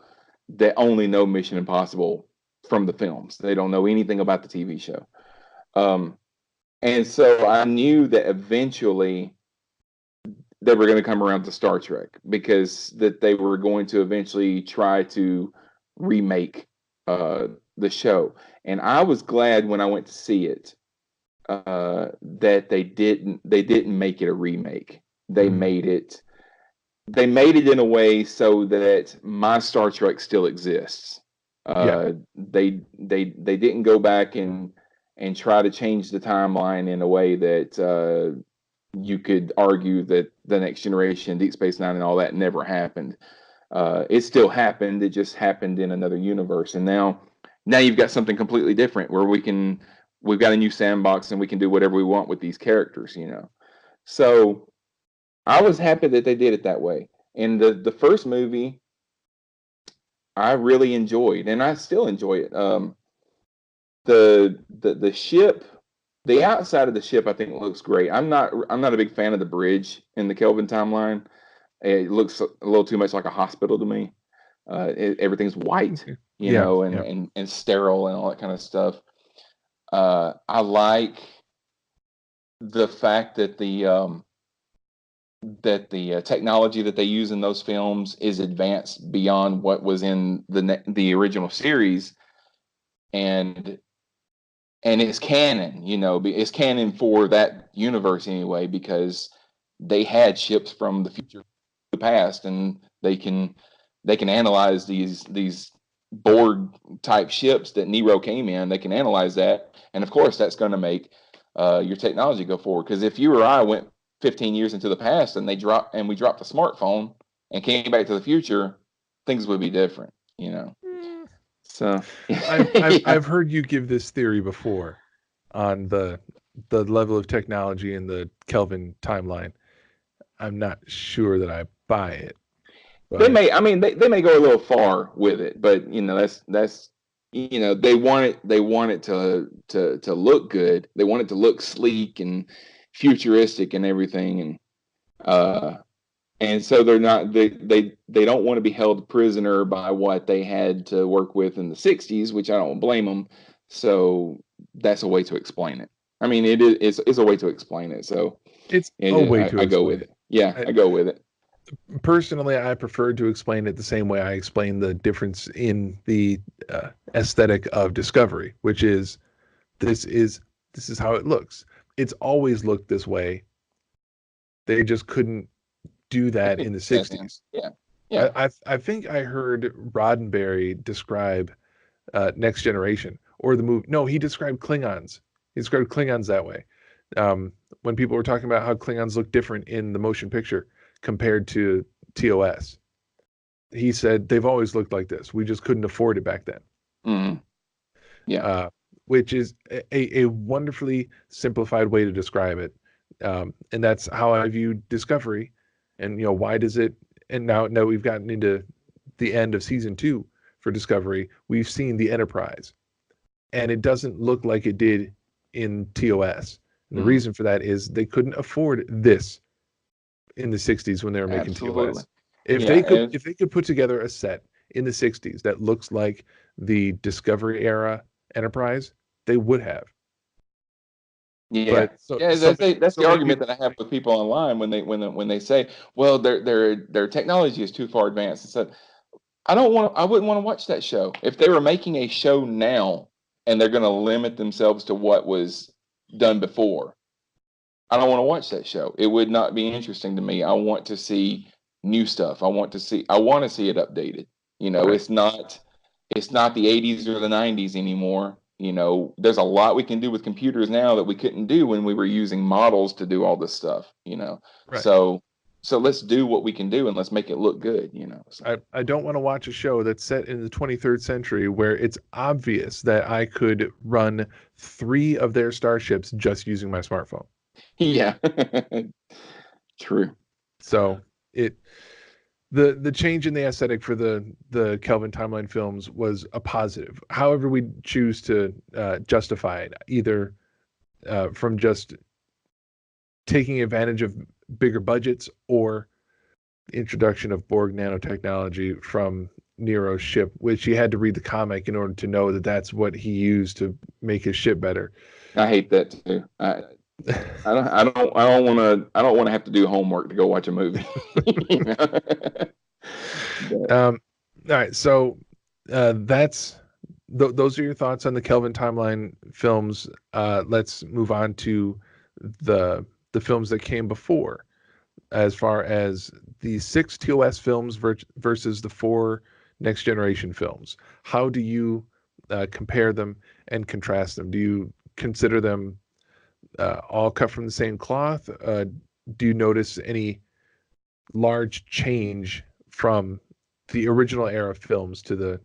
that only know Mission Impossible from the films. They don't know anything about the TV show. Um, and so I knew that eventually they were going to come around to Star Trek because that they were going to eventually try to remake uh, the show. And I was glad when I went to see it that they didn't make it a remake. They Mm, made it they made it in a way so that my Star Trek still exists. yeah, They didn't go back and try to change the timeline in a way that you could argue that the Next Generation, Deep Space Nine, and all that never happened. It still happened. It just happened in another universe. And now you've got something completely different where we've got a new sandbox and we can do whatever we want with these characters. So I was happy that they did it that way. And the first movie I really enjoyed, and I still enjoy it. The ship, the outside of the ship, I think looks great. I'm not a big fan of the bridge in the Kelvin timeline. It looks a little too much like a hospital to me. Everything's white, okay. Yeah, and, yeah. and sterile and all that kind of stuff. I like the fact that the technology that they use in those films is advanced beyond what was in the original series, and it's canon. It's canon for that universe anyway because they had ships from the future, the past, and they can analyze these Borg type ships that Nero came in. They can analyze that, and of course, that's going to make your technology go forward. Because if you or I went 15 years into the past and we dropped a smartphone and came back to the future, things would be different. Mm, So I've yeah. heard you give this theory before on the level of technology in the Kelvin timeline. I'm not sure that I buy it, They but may, I mean, they may go a little far with it, but that's they want it to look good. They want it to look sleek and futuristic and everything, uh, and so they don't want to be held prisoner by what they had to work with in the '60s, which I don't blame them. So that's a way to explain it. I mean, it's a way to explain it. So it's a way to I go explain with it. it. Yeah, I, I go with it. personally, I prefer to explain it the same way I explain the difference in the aesthetic of Discovery, which is this is this is how it looks. It's always looked this way. They just couldn't do They that could in the do that then. 60s. Yeah, I yeah. I think I heard Roddenberry describe Next Generation or the movie. No, he described Klingons. He described Klingons that way. When people were talking about how Klingons look different in the motion picture compared to TOS, he said they've always looked like this. We just couldn't afford it back then. Mhm. Yeah. Uh, which is a wonderfully simplified way to describe it. And that's how I view Discovery. And why does it? And now we've gotten into the end of season 2 for Discovery, we've seen the Enterprise, and it doesn't look like it did in TOS. And the reason for that is they couldn't afford this in the 60s when they were making Absolutely. TOS. If they could put together a set in the 60s that looks like the Discovery era Enterprise, they would have. Yeah, But that's the many argument people, that I have with people online when they say, well, their technology is too far advanced. I said, I wouldn't want to watch that show if they were making a show now and they're going to limit themselves to what was done before. I don't want to watch that show. It would not be interesting to me. I want to see new stuff. I want to see it updated. right. It's not the 80s or the 90s anymore. There's a lot we can do with computers now that we couldn't do when we were using models to do all this stuff. Right. So let's do what we can do and let's make it look good. So. I don't want to watch a show that's set in the 23rd century where it's obvious that I could run 3 of their starships just using my smartphone. Yeah. True. So the change in the aesthetic for the Kelvin timeline films was a positive. However, we choose to justify it, either from just taking advantage of bigger budgets or introduction of Borg nanotechnology from Nero's ship, which he had to read the comic in order to know that that's what he used to make his ship better. I hate that too. I don't want to have to do homework to go watch a movie. All right, so those are your thoughts on the Kelvin timeline films. Let's move on to the films that came before, as far as the 6 TOS films versus the 4 Next Generation films. How do you compare them and contrast them? Do you consider them all cut from the same cloth? Do you notice any large change from the original era films to the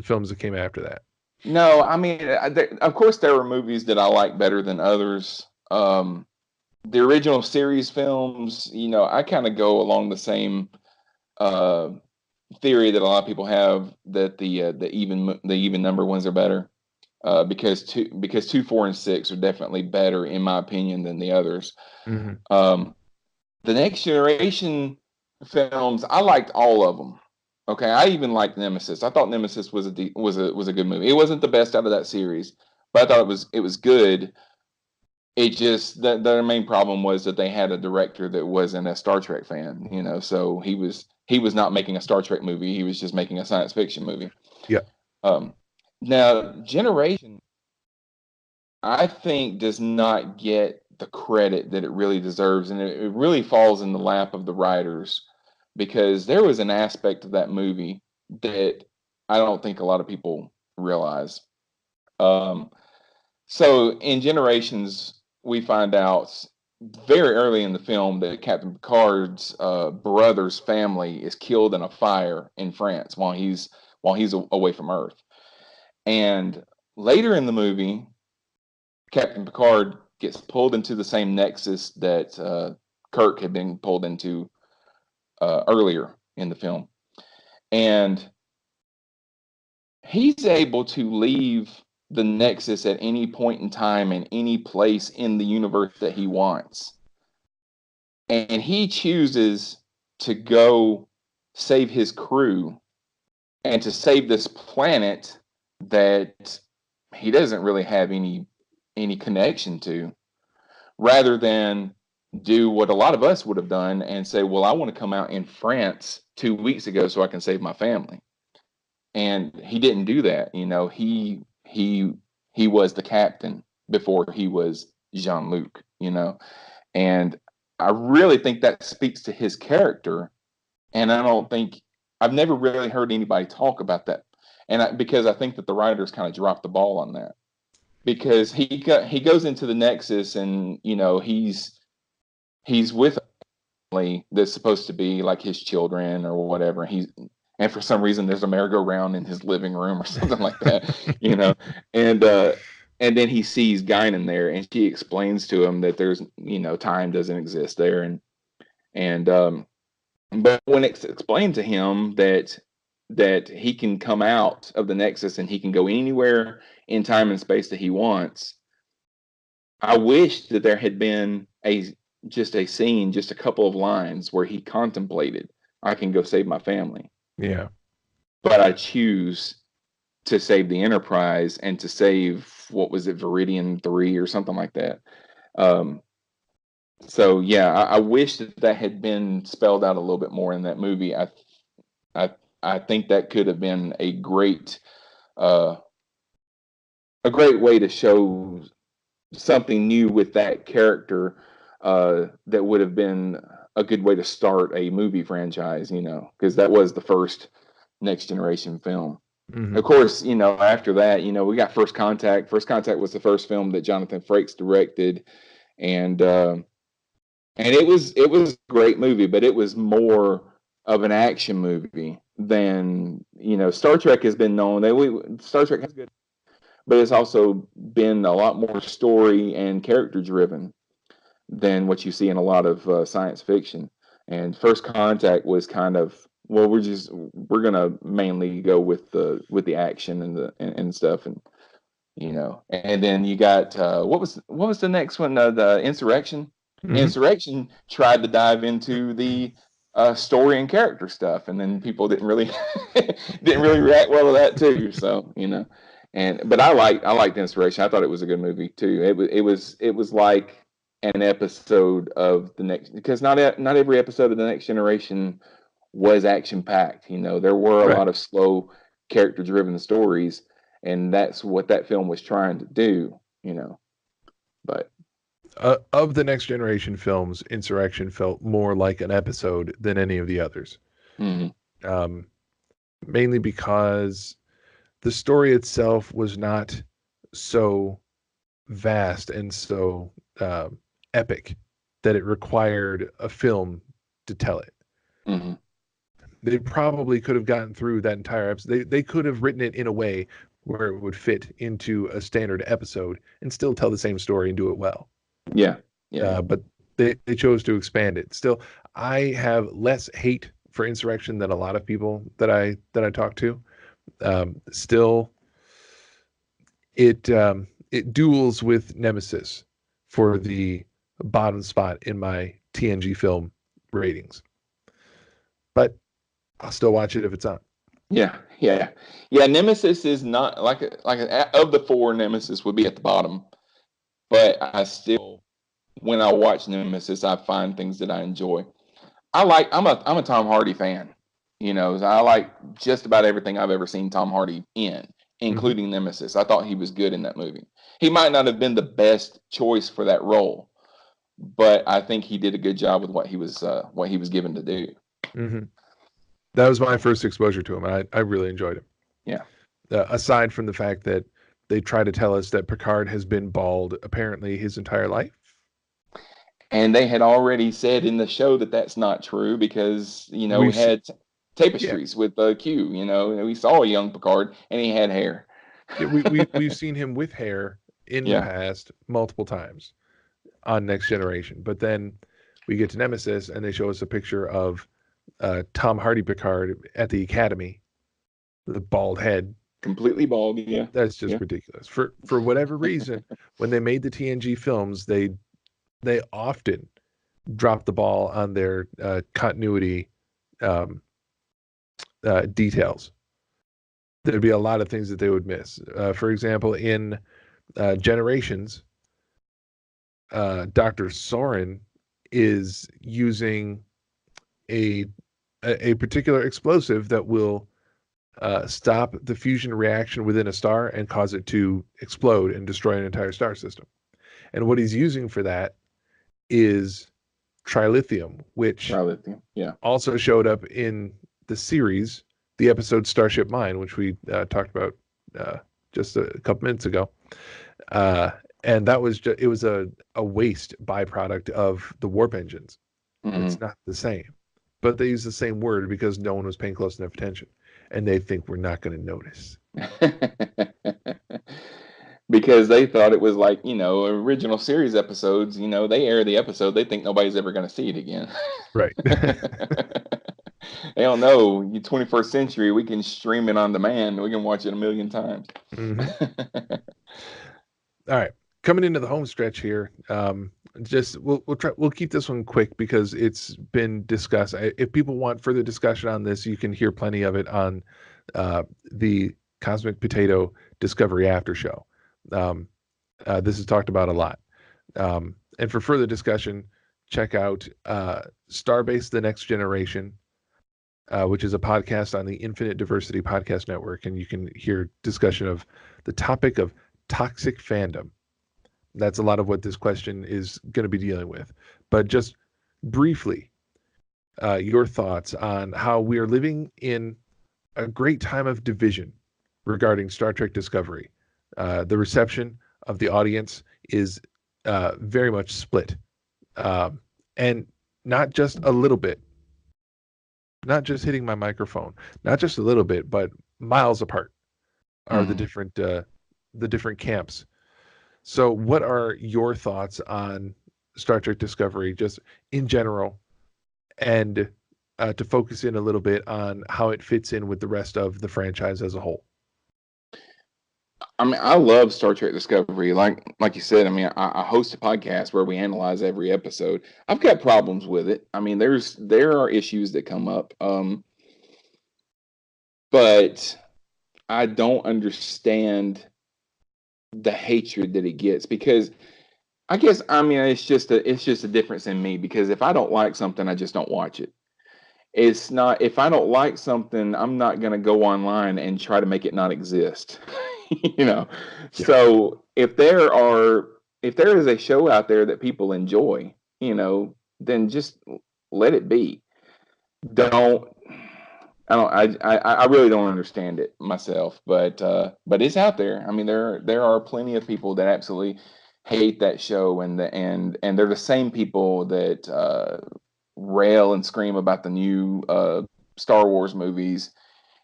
films that came after that? No, I mean, of course, there were movies that I like better than others. The original series films, I kind of go along the same theory that a lot of people have, that the even number ones are better, because 2, 4, and 6 are definitely better in my opinion than the others. Mm-hmm. The Next Generation films, I liked all of them. Okay, I even liked Nemesis. I thought Nemesis was a good movie. It wasn't the best out of that series, but I thought it was good. It just their main problem was that they had a director that wasn't a Star Trek fan, so he was not making a Star Trek movie. He was just making a science fiction movie. Yeah. Now, Generation, I think, does not get the credit that it really deserves, and it really falls in the lap of the writers, because there was an aspect of that movie that I don't think a lot of people realize. So in Generations, we find out very early in the film that Captain Picard's brother's family is killed in a fire in France while he's away from Earth. And later in the movie, Captain Picard gets pulled into the same nexus that Kirk had been pulled into earlier in the film. And he's able to leave the nexus at any point in time in any place in the universe that he wants. And he chooses to go save his crew and to save this planet that he doesn't really have any connection to, rather than do what a lot of us would have done and say, well, I want to come out in France 2 weeks ago so I can save my family. And he didn't do that. He was the captain before he was Jean-Luc, and I really think that speaks to his character. And I've never really heard anybody talk about that. And because I think that the writers kind of dropped the ball on that, because he goes into the Nexus, and he's with a family that's supposed to be like his children or whatever. And for some reason there's a merry-go-round in his living room or something like that, and then he sees Guinan there, and she explains to him that there's time doesn't exist there, and but when it's explained to him that that he can come out of the Nexus and he can go anywhere in time and space that he wants. I wish that there had been just a scene, just a couple of lines where he contemplated, I can go save my family. Yeah. But I choose to save the Enterprise and to save, what was it, Viridian 3 or something like that. So yeah, I wish that had been spelled out a little bit more in that movie. I think that could have been a great way to show something new with that character, that would have been a good way to start a movie franchise, because that was the first Next Generation film. Mm-hmm. Of course, after that, we got First Contact. First Contact was the first film that Jonathan Frakes directed, and it was a great movie, but it was more of an action movie than, Star Trek has been known. Star Trek has good, but it's also been a lot more story and character driven than what you see in a lot of science fiction. And First Contact was kind of, well, we're gonna mainly go with the action and stuff, and and then you got what was the next one? The Insurrection. Mm-hmm. Insurrection tried to dive into the story and character stuff, and then people didn't really react well to that too. So but I liked Insurrection. I thought it was a good movie too. It was like an episode of the next, because not every episode of the Next Generation was action packed. There were a lot of slow, character driven stories, and that's what that film was trying to do. But of the Next Generation films, Insurrection felt more like an episode than any of the others. Mm-hmm. Mainly because the story itself was not so vast and so epic that it required a film to tell it. Mm-hmm. They probably could have gotten through that entire episode. They could have written it in a way where it would fit into a standard episode and still tell the same story and do it well. Yeah. But they chose to expand it. Still, I have less hate for Insurrection than a lot of people that I talk to. Still, it duels with Nemesis for the bottom spot in my TNG film ratings. But I'll still watch it if it's on. Yeah. Nemesis is not like of the four, Nemesis would be at the bottom. But I still, when I watch Nemesis, I find things that I enjoy. I'm a Tom Hardy fan. I like just about everything I've ever seen Tom Hardy in, including Nemesis. I thought he was good in that movie. He might not have been the best choice for that role, but I think he did a good job with what he was given to do. Mm-hmm. That was my first exposure to him. I really enjoyed him. Yeah. Aside from the fact that they try to tell us that Picard has been bald apparently his entire life. And they had already said in the show that that's not true, because, we had tapestries with Q, we saw a young Picard and he had hair. Yeah, we've seen him with hair in the past multiple times on Next Generation. But then we get to Nemesis and they show us a picture of Tom Hardy Picard at the Academy, the bald head. Completely bald, yeah. That's just ridiculous. For whatever reason, when they made the TNG films, they often dropped the ball on their continuity details. There'd be a lot of things that they would miss. For example, in Generations, Dr. Soren is using a particular explosive that will stop the fusion reaction within a star and cause it to explode and destroy an entire star system. And what he's using for that is trilithium, which also showed up in the series, the episode Starship Mine, which we talked about just a couple minutes ago. And that was it was a waste byproduct of the warp engines. Mm-hmm. It's not the same, but they use the same word because no one was paying close enough attention, and they think we're not going to notice. Because they thought it was like, original series episodes, they air the episode, they think nobody's ever going to see it again. Right. They don't know. You 21st century, we can stream it on demand. We can watch it a million times. Mm-hmm. All right, coming into the home stretch here. Just we'll keep this one quick because it's been discussed. If people want further discussion on this, you can hear plenty of it on the Cosmic Potato Discovery After Show. This is talked about a lot. And for further discussion, check out Starbase: The Next Generation, which is a podcast on the Infinite Diversity Podcast Network, and you can hear discussion of the topic of toxic fandom. That's a lot of what this question is going to be dealing with. But just briefly, your thoughts on how we are living in a great time of division regarding Star Trek Discovery. The reception of the audience is very much split. And not just a little bit, not just hitting my microphone, not just a little bit, but miles apart are the different camps. So what are your thoughts on Star Trek Discovery just in general, and to focus in a little bit on how it fits in with the rest of the franchise as a whole? I mean, I love Star Trek Discovery. Like you said, I mean, I host a podcast where we analyze every episode. I've got problems with it. I mean, there are issues that come up, but I don't understand the hatred that it gets, because I guess, I mean, it's just a difference in me, because if I don't like something, I just don't watch it. It's not, if I don't like something, I'm not going to go online and try to make it not exist. you know. Yeah. So if there is a show out there that people enjoy, then just let it be. Don't I really don't understand it myself, but it's out there. I mean, there are plenty of people that absolutely hate that show, and they're the same people that rail and scream about the new Star Wars movies.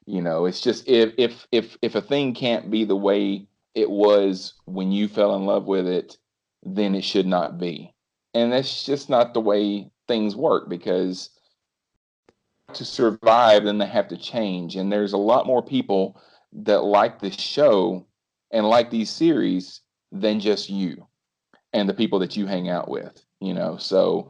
It's just, if a thing can't be the way it was when you fell in love with it, then it should not be. And that's just not the way things work, because to survive, then they have to change. And there's a lot more people that like this show and like these series than just you and the people that you hang out with. So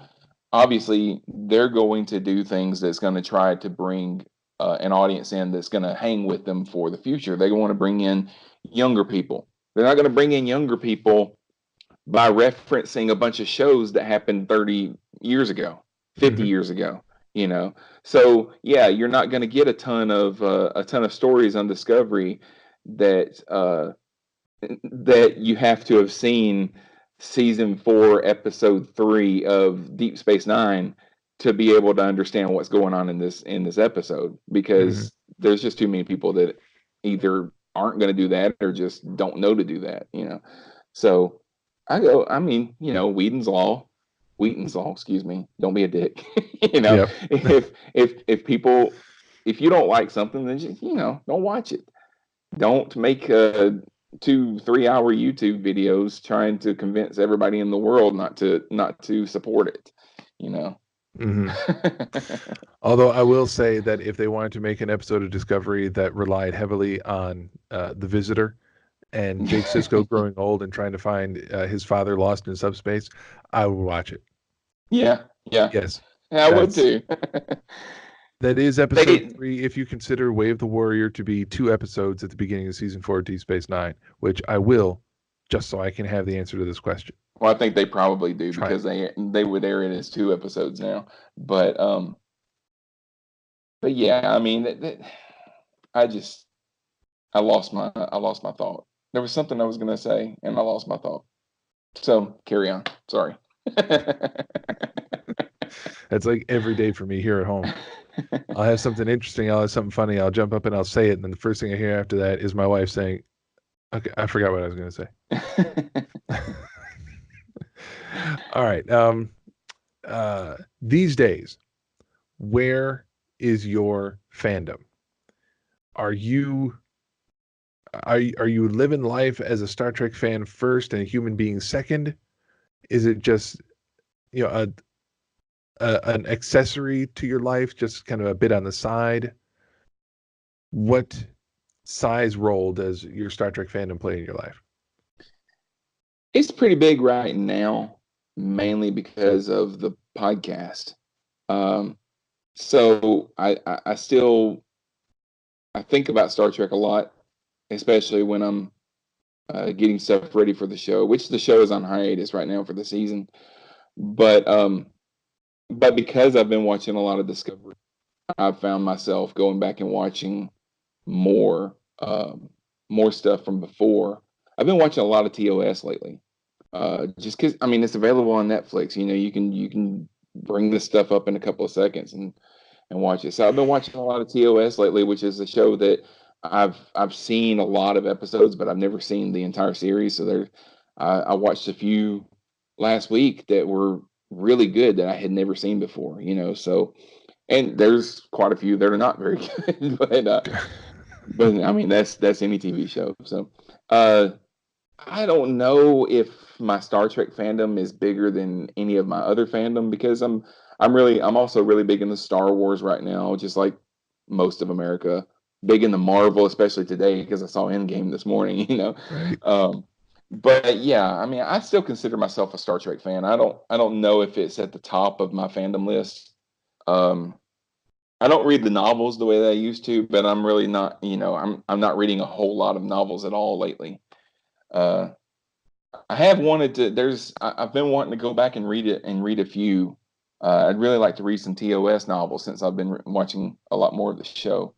obviously they're going to do things that's going to try to bring an audience in that's going to hang with them for the future. They want to bring in younger people. They're not going to bring in younger people by referencing a bunch of shows that happened 30 years ago, 50 Mm-hmm. years ago. So yeah, you're not going to get a ton of stories on Discovery that that you have to have seen season 4, episode 3 of Deep Space Nine to be able to understand what's going on in this episode, Mm-hmm. because there's just too many people that either aren't going to do that or just don't know to do that. So I mean, Wheaton's law, excuse me. Don't be a dick. you know, Yep. if people, if you don't like something, then just, don't watch it. Don't make 2-3 hour YouTube videos trying to convince everybody in the world not to support it. You know. Mm-hmm. Although I will say that if they wanted to make an episode of Discovery that relied heavily on the Visitor and Jake Sisko growing old and trying to find his father lost in subspace, I would watch it. Yeah, yeah, Yes, yeah, I would that's too. that is episode they 3. If you consider Way of the Warrior to be 2 episodes at the beginning of season 4 of Deep Space Nine, which I will, just so I can have the answer to this question. Well, I think they probably do, Try it. because they would air it as 2 episodes now. But yeah, I mean, I just I lost my thought. There was something I was gonna say, and I lost my thought. So carry on. Sorry. That's like every day for me here at home. I'll have something interesting, I'll have something funny, I'll jump up and I'll say it, and then the first thing I hear after that is my wife saying, "Okay, I forgot what I was going to say." All right. These days, where is your fandom? Are you are you living life as a Star Trek fan first and a human being second? Is it just, you know, an accessory to your life, just kind of a bit on the side? What size role does your Star Trek fandom play in your life? It's pretty big right now, mainly because of the podcast. Um, so I still I think about Star Trek a lot, especially when I'm getting stuff ready for the show, which the show is on hiatus right now for the season. But um, but because I've been watching a lot of Discovery, I've found myself going back and watching more more stuff from before. I've been watching a lot of TOS lately. Just because I mean it's available on Netflix. You know, you can bring this stuff up in a couple of seconds and watch it. So I've been watching a lot of TOS lately, which is a show that I've seen a lot of episodes, but I've never seen the entire series. So I watched a few last week that were really good that I had never seen before. You know, so and there's quite a few that are not very good, but I mean that's any TV show. So uh, I don't know if my Star Trek fandom is bigger than any of my other fandom because I'm also really big in the Star Wars right now, just like most of America. Big in the Marvel, especially today because I saw Endgame this morning. You know, Right. um, but yeah, I mean, I still consider myself a Star Trek fan. I don't know if it's at the top of my fandom list. Um, I don't read the novels the way that I used to, but I'm really not. You know, I'm not reading a whole lot of novels at all lately. Uh, I have wanted to. I've been wanting to go back and read it and read a few. I'd really like to read some TOS novels since I've been watching a lot more of the show,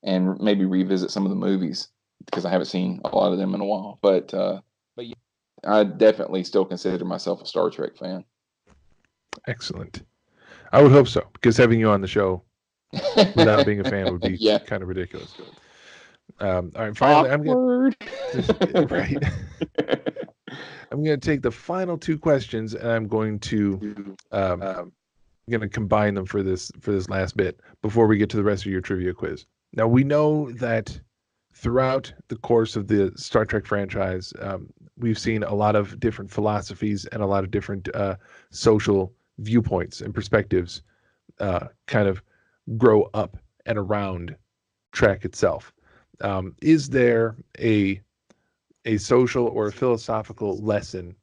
and maybe revisit some of the movies because I haven't seen a lot of them in a while. But yeah, I definitely still consider myself a Star Trek fan. Excellent. I would hope so, because having you on the show without being a fan would be Yeah, kind of ridiculous. All right, finally, awkward. right. I'm going to take the final two questions, and um, I'm going to combine them for this last bit before we get to the rest of your trivia quiz. Now we know that throughout the course of the Star Trek franchise, we've seen a lot of different philosophies and a lot of different social viewpoints and perspectives kind of grow up and around Trek itself. Is there a social or a philosophical lesson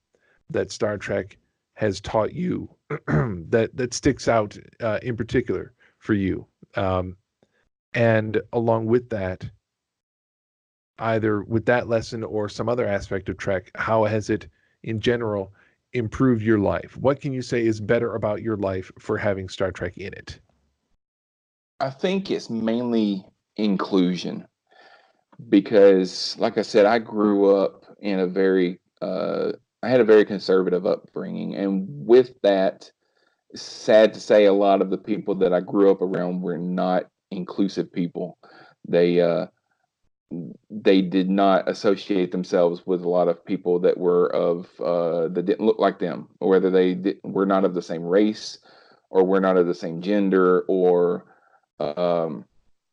that Star Trek has taught you that sticks out in particular for you? And along with that, either with that lesson or some other aspect of Trek, how has it in general improved your life? What can you say is better about your life for having Star Trek in it? I think it's mainly inclusion because, like I said, I grew up in a very, I had a very conservative upbringing, and with that, sad to say, a lot of the people that I grew up around were not inclusive people. They uh, they did not associate themselves with a lot of people that were that didn't look like them, or whether were not of the same race, or were not of the same gender, or um,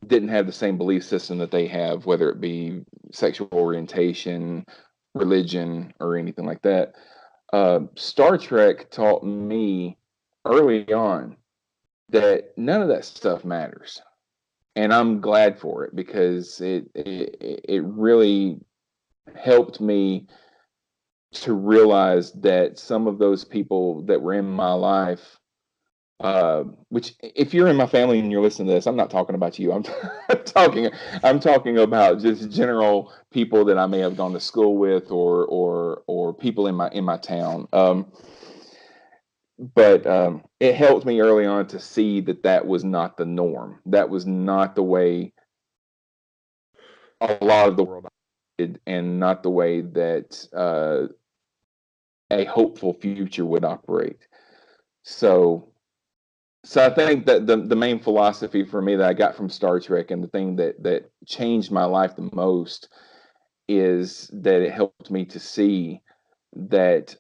didn't have the same belief system that they have, whether it be sexual orientation, religion, or anything like that. Star Trek taught me early on that none of that stuff matters, and I'm glad for it because it really helped me to realize that some of those people that were in my life, which if you're in my family and you're listening to this, I'm not talking about you. Talking I'm talking about just general people that I may have gone to school with, or people in my town. But it helped me early on to see that that was not the norm. That was not the way a lot of the world did, and not the way that a hopeful future would operate. So, so I think that the main philosophy for me that I got from Star Trek, and the thing that changed my life the most, is that it helped me to see that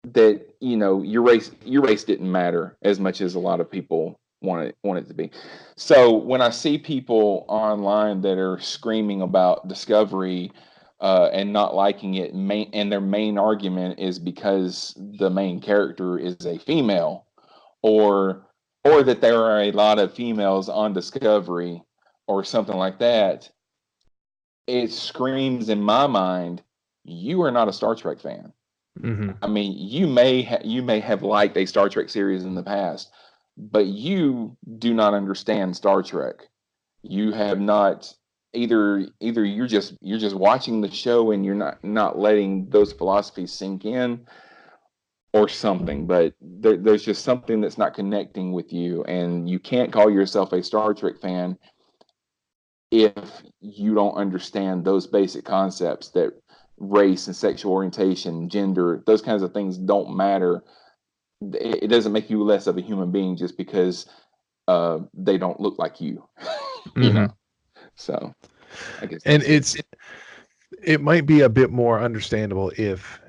that your race didn't matter as much as a lot of people want it to be. So when I see people online that are screaming about Discovery, and not liking it. And their main argument is because the main character is a female, or that there are a lot of females on Discovery, or something like that. It screams in my mind, you are not a Star Trek fan. Mm-hmm. I mean, you may have liked a Star Trek series in the past, but you do not understand Star Trek. You have not, either you're just watching the show and you're not letting those philosophies sink in, or something. But there's just something that's not connecting with you, and you can't call yourself a Star Trek fan if you don't understand those basic concepts, that race and sexual orientation, gender, those kinds of things don't matter. It doesn't make you less of a human being just because they don't look like you. You Mm-hmm. know. So I guess And that's it might be a bit more understandable if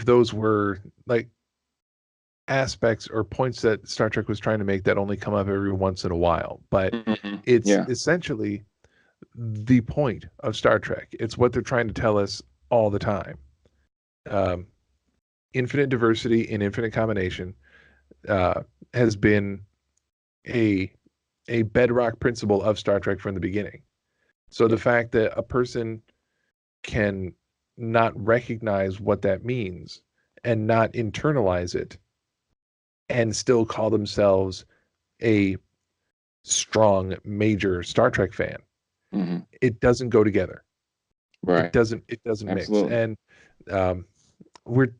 those were like aspects or points that Star Trek was trying to make that only come up every once in a while. But it's Yeah. essentially the point of Star Trek. It's what they're trying to tell us all the time. Infinite diversity and infinite combination has been a bedrock principle of Star Trek from the beginning. So the fact that a person can not recognize what that means and not internalize it and still call themselves a strong major Star Trek fan, it doesn't go together. Right. It doesn't Absolutely. mix. And we're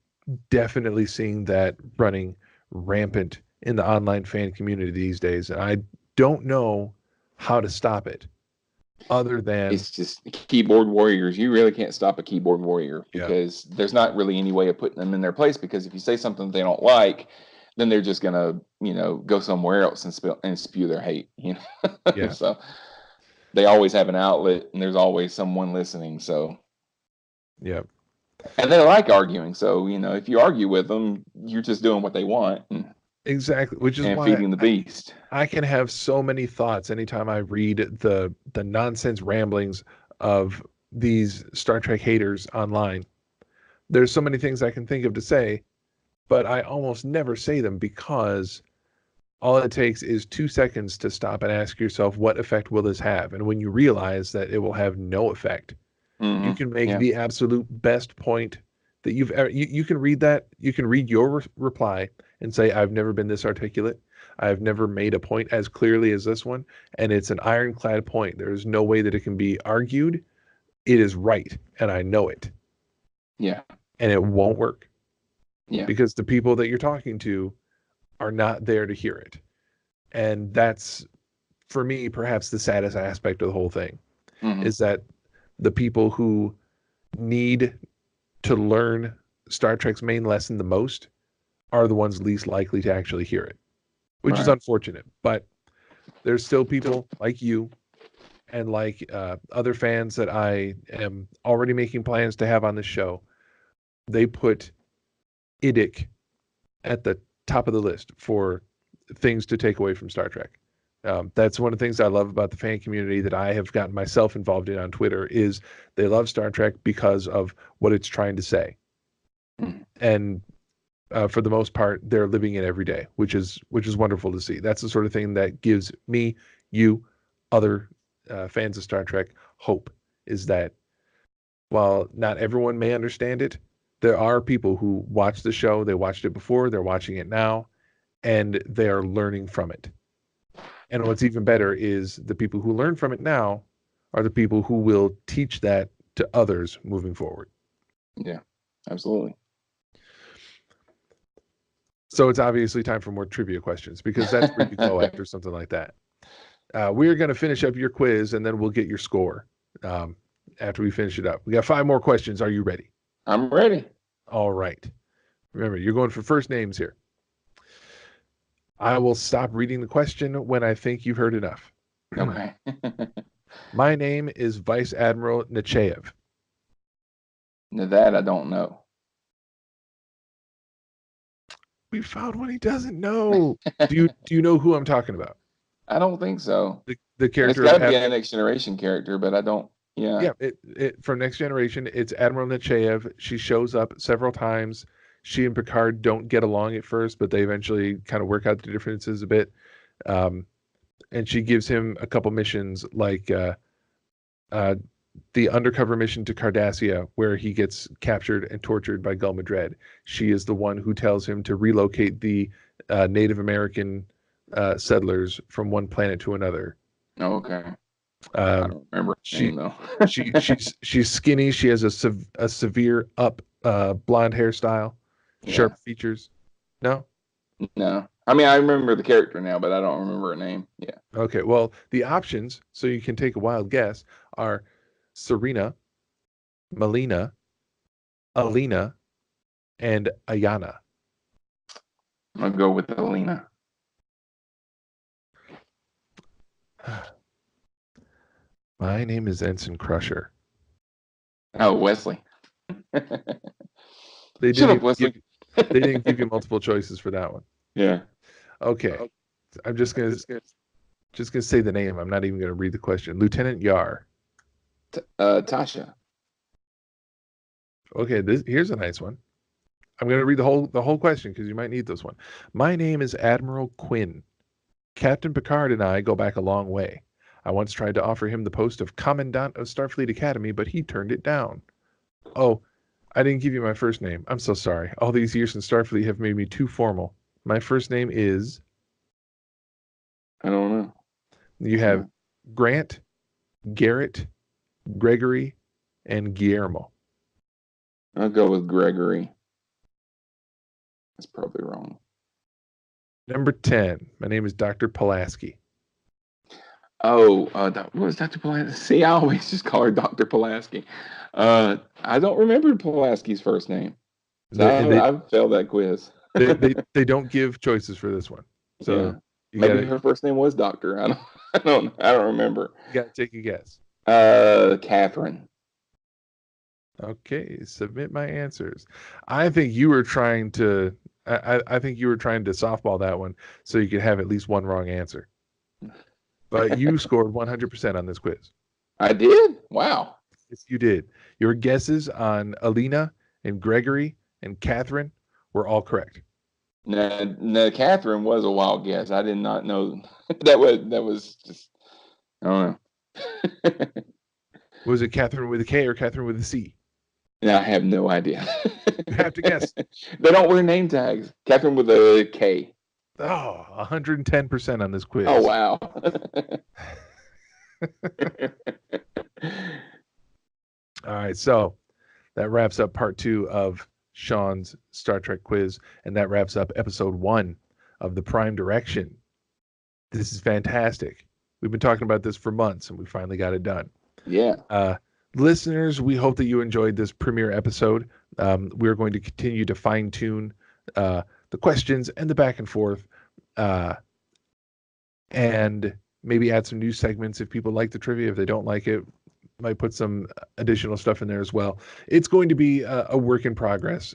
definitely seeing that running rampant in the online fan community these days. And I don't know how to stop it other than It's just keyboard warriors. You really can't stop a keyboard warrior, because there's not really any way of putting them in their place. Because if you say something they don't like, then they're just gonna, go somewhere else and spew their hate. Yeah. So they always have an outlet, and there's always someone listening. So Yeah. and they like arguing. So if you argue with them, you're just doing what they want. Exactly, which is And why feeding the beast. I can have so many thoughts anytime I read the nonsense ramblings of these Star Trek haters online. There's so many things I can think of to say, but I almost never say them because all it takes is 2 seconds to stop and ask yourself, what effect will this have? And when you realize that it will have no effect, you can make the absolute best point that you've ever. You can read that. You can read your reply and say, I've never been this articulate. I've never made a point as clearly as this one. And it's an ironclad point. There is no way that it can be argued. It is right. And I know it. Yeah. And it won't work. Yeah. Because the people that you're talking to are not there to hear it. And that's, for me, perhaps the saddest aspect of the whole thing, is that the people who need to learn Star Trek's main lesson the most are the ones least likely to actually hear it, which is unfortunate. But there's still people like you and like other fans that I am already making plans to have on this show. They put IDIC at the top of the list for things to take away from Star Trek. That's one of the things I love about the fan community that I have gotten myself involved in on Twitter, is they love Star Trek because of what it's trying to say. And for the most part, they're living it every day, which is wonderful to see. That's the sort of thing that gives me, you, other fans of Star Trek hope, is that while not everyone may understand it, there are people who watch the show. They watched it before, they're watching it now, and they are learning from it. And what's even better is the people who learn from it now are the people who will teach that to others moving forward. Yeah, absolutely. So it's obviously time for more trivia questions, because that's where you go after something like that. We're going to finish up your quiz, and then we'll get your score after we finish it up. We got 5 more questions. Are you ready? I'm ready. All right. Remember, you're going for first names here. I will stop reading the question when I think you've heard enough. Okay. My name is Vice Admiral Nechayev. Now that I don't know. We found one he doesn't know. Do you know who I'm talking about? I don't think so. The character. It's got to be a Next Generation character, but I don't. Yeah. Yeah, it from Next Generation, it's Admiral Nechayev. She shows up several times. She and Picard don't get along at first, but they eventually kind of work out the differences a bit. Um, and she gives him a couple missions, like uh, the undercover mission to Cardassia, where he gets captured and tortured by Gul Madred. She is the one who tells him to relocate the Native American settlers from one planet to another. Okay. I Um, don't remember her she name though. she's skinny. She has a severe up blonde hairstyle, Yeah. sharp features. No? No. I mean, I remember the character now, but I don't remember her name. Yeah. Okay. Well, the options, so you can take a wild guess, are Serena, Melina, Alina, and Ayana. I'll go with Alina. My name is Ensign Crusher. Oh, Wesley. They Shut didn't up, even Wesley. they didn't give you multiple choices for that one. Yeah. Okay. I'm just gonna say the name. I'm not even gonna read the question. Lieutenant Yar. Tasha. Okay, here's a nice one. I'm gonna read the whole question because you might need this one. My name is Admiral Quinn. Captain Picard and I go back a long way. I once tried to offer him the post of Commandant of Starfleet Academy, but he turned it down. Oh, I didn't give you my first name. I'm so sorry. All these years in Starfleet have made me too formal. My first name is. I don't know. You have Grant, Garrett, Gregory, and Guillermo. I'll go with Gregory. That's probably wrong. Number 10. My name is Dr. Pulaski. Oh, what was Dr. Pulaski? See, I always just call her Dr. Pulaski. I don't remember Pulaski's first name. So I've failed that quiz. they don't give choices for this one. So yeah. Maybe her first name was Doctor. I don't remember. You gotta take a guess. Catherine. Okay, submit my answers. I think you were trying to I think you were trying to softball that one so you could have at least one wrong answer. But you scored 100% on this quiz. I did? Wow. Yes, you did. Your guesses on Alina and Gregory and Catherine were all correct. Now, Catherine was a wild guess. I did not know that was just. I don't know. Was it Catherine with a K or Catherine with a C? I have no idea. You have to guess. They don't wear name tags. Catherine with a K. Oh, 110% on this quiz. Oh, wow. All right, so that wraps up part 2 of Shawn's Star Trek quiz, and that wraps up episode 1 of the Prime Direction. This is fantastic. We've been talking about this for months, and we finally got it done. Yeah. Listeners, we hope that you enjoyed this premiere episode. We're going to continue to fine-tune the questions and the back and forth, and maybe add some new segments if people like the trivia. If they don't like it, might put some additional stuff in there as well. It's going to be a work in progress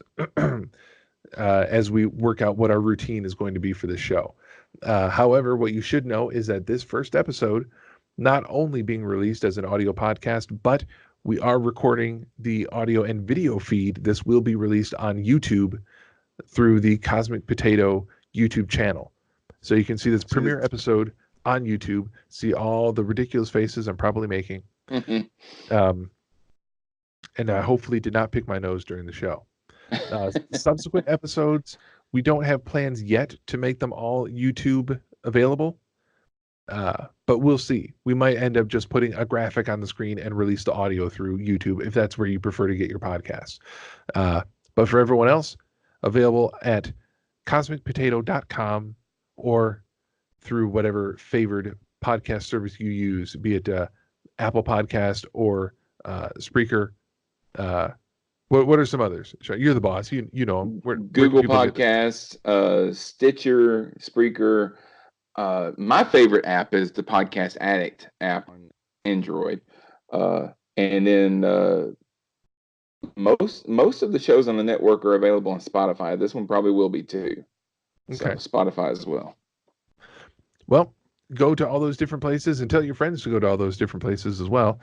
as we work out what our routine is going to be for this show. However, what you should know is that this first episode, not only being released as an audio podcast, but we are recording the audio and video feed. This will be released on YouTube through the Cosmic Potato YouTube channel. So you can see this premiere episode on YouTube, see all the ridiculous faces I'm probably making. And I hopefully did not pick my nose during the show. Subsequent episodes, we don't have plans yet to make them all YouTube available. But we'll see. We might end up just putting a graphic on the screen and release the audio through YouTube if that's where you prefer to get your podcasts. But for everyone else, available at cosmicpotato.com or through whatever favored podcast service you use, be it Apple Podcast or Spreaker. What are some others? You're the boss. You know them. Google Podcasts, Stitcher, Spreaker. My favorite app is the Podcast Addict app on Android, and then most of the shows on the network are available on Spotify. This one probably will be too. Okay. So Spotify as well. Well, go to all those different places and tell your friends to go to all those different places as well.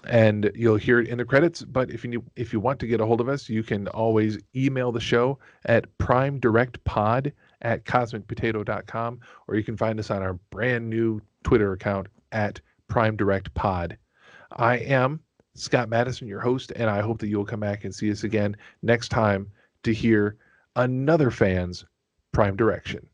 And you'll hear it in the credits. But if you want to get a hold of us, you can always email the show at primedirectpod@cosmicpotato.com, or you can find us on our brand new Twitter account at primedirectpod. I am Scott Matteson, your host, and I hope that you'll come back and see us again next time to hear another fan's Prime Direction.